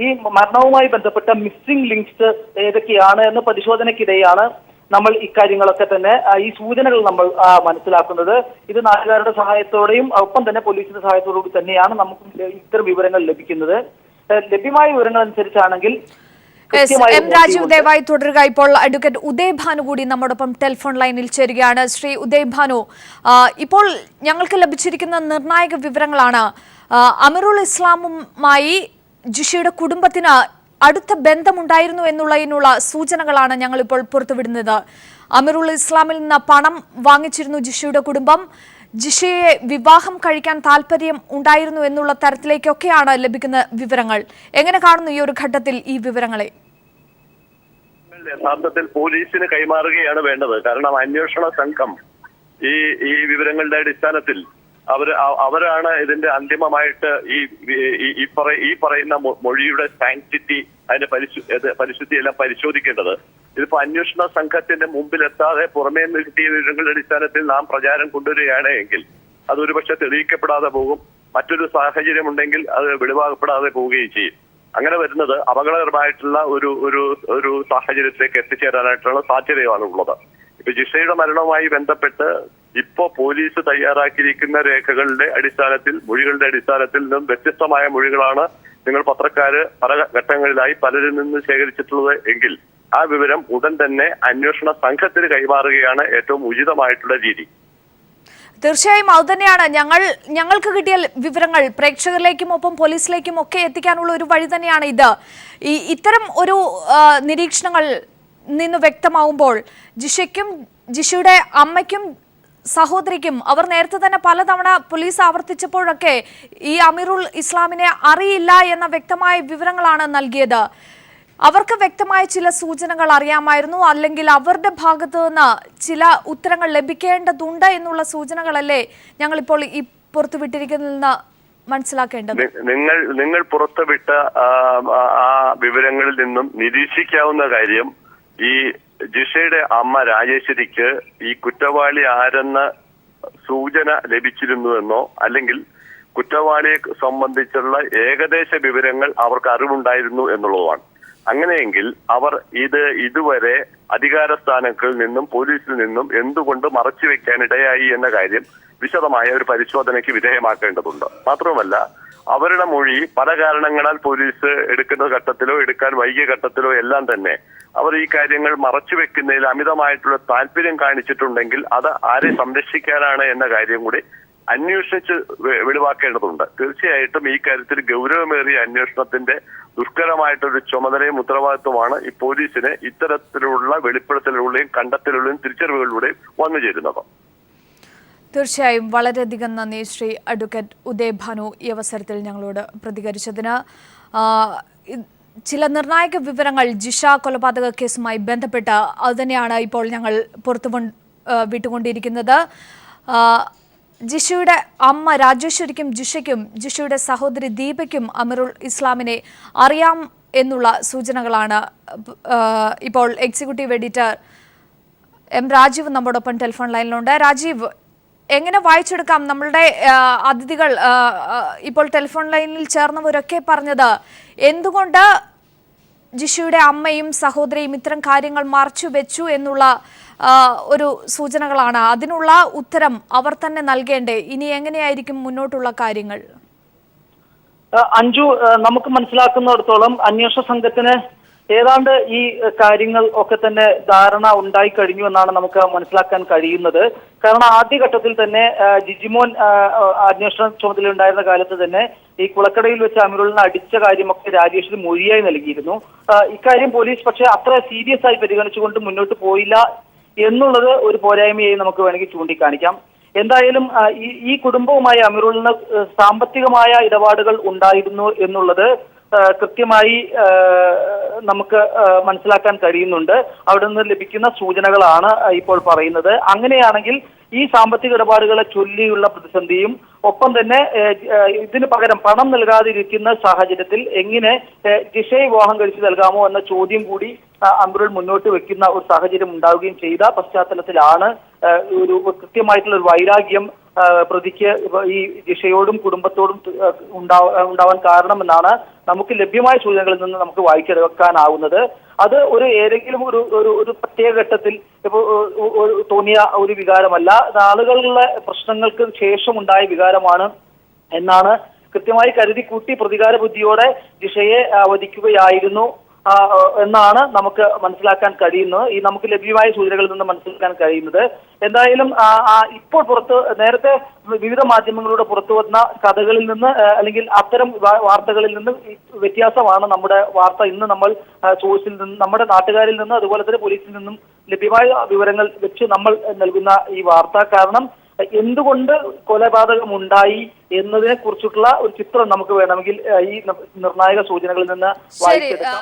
ഈ മരണവുമായി ബന്ധപ്പെട്ട മിസ്സിംഗ് ലിങ്ക്സ് ഏതൊക്കെയാണ് എന്ന പരിശോധനയ്ക്കിടെയാണ് നമ്മൾ ഇക്കാര്യങ്ങളൊക്കെ തന്നെ ഈ സൂചനകൾ നമ്മൾ മനസ്സിലാക്കുന്നത്. ഇത് നാട്ടുകാരുടെ സഹായത്തോടെയും ഒപ്പം തന്നെ പോലീസിന്റെ സഹായത്തോടുകൂടി തന്നെയാണ് നമുക്ക് ഇത്തരം വിവരങ്ങൾ ലഭിക്കുന്നത്. ലഭ്യമായ വിവരങ്ങൾ അനുസരിച്ചാണെങ്കിൽ എം രാജീവ് ദയവായി തുടരുക. ഇപ്പോൾ അഡ്വക്കേറ്റ് ഉദയ് ഭാനു കൂടി നമ്മോടൊപ്പം ടെലിഫോൺ ലൈനിൽ ചേരുകയാണ്. ശ്രീ ഉദയ് ഭാനു, ഇപ്പോൾ ഞങ്ങൾക്ക് ലഭിച്ചിരിക്കുന്ന നിർണായക വിവരങ്ങളാണ്. അമീറുൽ ഇസ്ലാമുമായി ജിഷയുടെ കുടുംബത്തിന് അടുത്ത ബന്ധമുണ്ടായിരുന്നു എന്നുള്ളതിനുള്ള സൂചനകളാണ് ഞങ്ങളിപ്പോൾ പുറത്തുവിടുന്നത്. അമീറുൽ ഇസ്ലാമിൽ നിന്ന് പണം വാങ്ങിച്ചിരുന്നു ജിഷയുടെ കുടുംബം. ജിഷയെ വിവാഹം കഴിക്കാൻ താല്പര്യം ഉണ്ടായിരുന്നു എന്നുള്ള തരത്തിലേക്കൊക്കെയാണ് ലഭിക്കുന്ന വിവരങ്ങൾ. എങ്ങനെ കാണുന്നു ഈ ഒരു ഘട്ടത്തിൽ ഈ വിവരങ്ങളെ? യഥാർത്ഥത്തിൽ പോലീസിന് കൈമാറുകയാണ് വേണ്ടത്. കാരണം അന്വേഷണ സംഘം ഈ വിവരങ്ങളുടെ അടിസ്ഥാനത്തിൽ അവരാണ് ഇതിന്റെ അന്തിമമായിട്ട് ഈ പറയുന്ന മൊഴിയുടെ സാങ്ക്ടിറ്റി, അതിന്റെ പരിശുദ്ധി എല്ലാം പരിശോധിക്കേണ്ടത്. ഇതിപ്പോ അന്വേഷണ സംഘത്തിന്റെ മുമ്പിലെത്താതെ പുറമേ നിന്ന് കിട്ടിയ വിവരങ്ങളുടെ അടിസ്ഥാനത്തിൽ നാം പ്രചാരം കൊണ്ടുവരികയാണ് എങ്കിൽ അത് ഒരുപക്ഷെ തെളിയിക്കപ്പെടാതെ പോകും. മറ്റൊരു സാഹചര്യം ഉണ്ടെങ്കിൽ അത് വെളിവാക്കപ്പെടാതെ പോവുകയും ചെയ്യും. അങ്ങനെ വരുന്നത് അപകടകരമായിട്ടുള്ള ഒരു സാഹചര്യത്തിലേക്ക് എത്തിച്ചേരാനായിട്ടുള്ള സാധ്യതയാണ് ഉള്ളത്. ഇപ്പൊ ജിഷയുടെ മരണവുമായി ബന്ധപ്പെട്ട് ഇപ്പോ പോലീസ് തയ്യാറാക്കിയിരിക്കുന്ന രേഖകളുടെ അടിസ്ഥാനത്തിൽ, മൊഴികളുടെ അടിസ്ഥാനത്തിൽ നിന്നും വ്യത്യസ്തമായ മൊഴികളാണ് നിങ്ങൾ പത്രക്കാര് പല ഘട്ടങ്ങളിലായി പലരിൽ നിന്ന് ശേഖരിച്ചിട്ടുള്ളത് എങ്കിൽ ആ വിവരം ഉടൻ തന്നെ അന്വേഷണ സംഘത്തിന് കൈമാറുകയാണ് ഏറ്റവും ഉചിതമായിട്ടുള്ള രീതി. തീർച്ചയായും അതുതന്നെയാണ് ഞങ്ങൾക്ക് കിട്ടിയ വിവരങ്ങൾ പ്രേക്ഷകരിലേക്കും ഒപ്പം പോലീസിലേക്കും ഒക്കെ എത്തിക്കാനുള്ള ഒരു വഴി തന്നെയാണ് ഇത്. ഇത്തരം ഒരു നിരീക്ഷണങ്ങൾ നിന്ന് വ്യക്തമാവുമ്പോൾ ജിഷയ്ക്കും ജിഷയുടെ അമ്മയ്ക്കും സഹോദരിക്കും അവർ നേരത്തെ തന്നെ പലതവണ പോലീസ് ആവർത്തിച്ചപ്പോഴൊക്കെ ഈ അമീറുൽ ഇസ്ലാമിനെ അറിയില്ല എന്ന വ്യക്തമായ വിവരങ്ങളാണ് നൽകിയത്. അവർക്ക് വ്യക്തമായ ചില സൂചനകൾ അറിയാമായിരുന്നു, അല്ലെങ്കിൽ അവരുടെ ഭാഗത്തു നിന്ന് ചില ഉത്തരങ്ങൾ ലഭിക്കേണ്ടതുണ്ട് എന്നുള്ള സൂചനകളല്ലേ ഞങ്ങളിപ്പോൾ ഈ പുറത്തുവിട്ടിരിക്കുന്നതിൽ നിന്ന് മനസ്സിലാക്കേണ്ടത്? നിങ്ങൾ പുറത്തുവിട്ട ആ വിവരങ്ങളിൽ നിന്നും നിരീക്ഷിക്കാവുന്ന കാര്യം, ഈ ജിഷയുടെ അമ്മ രാജേശ്വരിക്ക് ഈ കുറ്റവാളി ആരെന്ന സൂചന ലഭിച്ചിരുന്നുവെന്നോ അല്ലെങ്കിൽ കുറ്റവാളിയെ സംബന്ധിച്ചുള്ള ഏകദേശ വിവരങ്ങൾ അവർക്ക് അറിവുണ്ടായിരുന്നു എന്നുള്ളതാണ്. അങ്ങനെയെങ്കിൽ അവർ ഇതുവരെ അധികാര സ്ഥാനങ്ങളിൽ നിന്നും പോലീസിൽ നിന്നും എന്തുകൊണ്ട് മറച്ചു വെക്കാൻ ഇടയായി എന്ന കാര്യം വിശദമായ ഒരു പരിശോധനയ്ക്ക് വിധേയമാക്കേണ്ടതുണ്ട്. മാത്രമല്ല, അവരുടെ മൊഴി പല കാരണങ്ങളാൽ പോലീസ് എടുക്കുന്ന ഘട്ടത്തിലോ എടുക്കാൻ വൈകിയ ഘട്ടത്തിലോ എല്ലാം തന്നെ അവർ ഈ കാര്യങ്ങൾ മറച്ചു വെക്കുന്നതിൽ അമിതമായിട്ടുള്ള താല്പര്യം കാണിച്ചിട്ടുണ്ടെങ്കിൽ അത് ആരെ സംരക്ഷിക്കാനാണ് എന്ന കാര്യം കൂടി അന്വേഷിച്ച് വെളിവാക്കേണ്ടതുണ്ട്. തീർച്ചയായിട്ടും ഈ കാര്യത്തിൽ ഗൗരവമേറിയ അന്വേഷണത്തിന്റെ ദുഷ്കരമായിട്ടൊരു ചുമതലയും ഉത്തരവാദിത്വമാണ് ഈ പോലീസിന് ഇത്തരത്തിലുള്ള വെളിപ്പെടുത്തലുകളുടെയും കണ്ടെത്തലുകളുടെയും തിരിച്ചറിവുകളിലൂടെയും വന്നു ചേരുന്നത്. തീർച്ചയായും വളരെയധികം നന്ദി ശ്രീ അഡ്വക്കേറ്റ് ഉദയ് ഭാനു ഈ അവസരത്തിൽ ഞങ്ങളോട് പ്രതികരിച്ചതിന്. ചില നിർണായക വിവരങ്ങൾ ജിഷ കൊലപാതക കേസുമായി ബന്ധപ്പെട്ട് അതുതന്നെയാണ് ഇപ്പോൾ ഞങ്ങൾ വിട്ടുകൊണ്ടിരിക്കുന്നത്. ജിഷയുടെ അമ്മ രാജേശ്വരിക്കും ജിഷയ്ക്കും ജിഷയുടെ സഹോദരി ദീപയ്ക്കും അമീറുൽ ഇസ്ലാമിനെ അറിയാം എന്നുള്ള സൂചനകളാണ് ഇപ്പോൾ എക്സിക്യൂട്ടീവ് എഡിറ്റർ എം രാജീവ് നമ്മോടൊപ്പം ടെലിഫോൺ ലൈനിലുണ്ട്. രാജീവ്, എങ്ങനെ വായിച്ചെടുക്കാം? നമ്മളുടെ അതിഥികൾ ഇപ്പോൾ ടെലിഫോൺ ലൈനിൽ ചേർന്നവരൊക്കെ പറഞ്ഞത് എന്തുകൊണ്ട് ജിഷയുടെ അമ്മയും സഹോദരിയും ഇത്തരം കാര്യങ്ങൾ മറച്ചു വെച്ചു എന്നുള്ള ഒരു സൂചനകളാണ്. അതിനുള്ള ഉത്തരം അവർ തന്നെ നൽകേണ്ടേ? ഇനി എങ്ങനെയായിരിക്കും മുന്നോട്ടുള്ള കാര്യങ്ങൾ? അഞ്ജു, നമുക്ക് മനസ്സിലാക്കുന്നിടത്തോളം അന്വേഷണ സംഘത്തിന് ഏതാണ്ട് ഈ കാര്യങ്ങൾ ഒക്കെ തന്നെ ധാരണ ഉണ്ടായി കഴിഞ്ഞു എന്നാണ് നമുക്ക് മനസ്സിലാക്കാൻ കഴിയുന്നത്. കാരണം ആദ്യഘട്ടത്തിൽ തന്നെ ജിജിമോൻ അന്വേഷണ ചുമതലയുണ്ടായിരുന്ന കാലത്ത് തന്നെ ഈ കുളക്കടയിൽ വെച്ച് അമീറുലിനെ അടിച്ച കാര്യമൊക്കെ രാജേഷിന് മൊഴിയായി നൽകിയിരുന്നു. ഇക്കാര്യം പോലീസ് പക്ഷേ അത്ര സീരിയസ് ആയി പരിഗണിച്ചുകൊണ്ട് മുന്നോട്ട് പോയില്ല എന്നുള്ളത് ഒരു പോരായ്മയായി നമുക്ക് വേണമെങ്കിൽ ചൂണ്ടിക്കാണിക്കാം. എന്തായാലും ഈ കുടുംബവുമായി അമീറുലിന് സാമ്പത്തികമായ ഇടപാടുകൾ ഉണ്ടായിരുന്നു എന്നുള്ളത് കൃത്യമായി നമുക്ക് മനസ്സിലാക്കാൻ കഴിയുന്നുണ്ട്. അവിടെ നിന്ന് ലഭിക്കുന്ന സൂചനകളാണ് ഇപ്പോൾ പറയുന്നത്. അങ്ങനെയാണെങ്കിൽ ഈ സാമ്പത്തിക ഇടപാടുകളെ ചൊല്ലിയുള്ള പ്രതിസന്ധിയും ഒപ്പം തന്നെ ഇതിന് പകരം പണം നൽകാതിരിക്കുന്ന സാഹചര്യത്തിൽ എങ്ങനെ ജിഷയെ വിവാഹം കഴിച്ചു നൽകാമോ എന്ന ചോദ്യം കൂടി അമീറുൽ മുന്നോട്ട് വെക്കുന്ന ഒരു സാഹചര്യം ഉണ്ടാവുകയും ചെയ്ത പശ്ചാത്തലത്തിലാണ് ഒരു കൃത്യമായിട്ടുള്ള ഒരു വൈരാഗ്യം പ്രതിക്ക് ഈ ജിഷയോടും കുടുംബത്തോടും ഉണ്ടാവാൻ കാരണമെന്നാണ് നമുക്ക് ലഭ്യമായ സൂചനകളിൽ നിന്ന് നമുക്ക് വായിച്ചെടുക്കാനാവുന്നത്. അത് ഏതെങ്കിലും ഒരു പ്രത്യേക ഘട്ടത്തിൽ തോന്നിയ ഒരു വികാരമല്ല, നാളുകളിലെ പ്രശ്നങ്ങൾക്ക് ശേഷമുണ്ടായ വികാരമാണ് എന്നാണ് കൃത്യമായി കരുതി കൂട്ടി പ്രതികാര ബുദ്ധിയോടെ ജിഷയെ വധിക്കുകയായിരുന്നു എന്നാണ് നമുക്ക് മനസ്സിലാക്കാൻ കഴിയുന്നത്. ഈ നമുക്ക് ലഭ്യമായ സൂചനകളിൽ നിന്ന് മനസ്സിലാക്കാൻ കഴിയുന്നത്. എന്തായാലും ഇപ്പോൾ നേരത്തെ വിവിധ മാധ്യമങ്ങളിലൂടെ പുറത്തു വന്ന കഥകളിൽ നിന്ന് അല്ലെങ്കിൽ അത്തരം വാർത്തകളിൽ നിന്ന് വ്യത്യാസമാണ് നമ്മുടെ വാർത്ത. ഇന്ന് നമ്മൾ സോഴ്സിൽ നിന്ന്, നമ്മുടെ നാട്ടുകാരിൽ നിന്ന്, അതുപോലെ തന്നെ പോലീസിൽ നിന്നും ലഭ്യമായ വിവരങ്ങൾ വെച്ച് നമ്മൾ നൽകുന്ന ഈ വാർത്ത. കാരണം എന്തുകൊണ്ട് കൊലപാതകം ഉണ്ടായി എന്നതിനെ കുറിച്ചിട്ടുള്ള ഒരു ചിത്രം നമുക്ക് വേണമെങ്കിൽ ഈ നിർണായക സൂചനകളിൽ നിന്ന് വായിച്ചെടുക്കാം.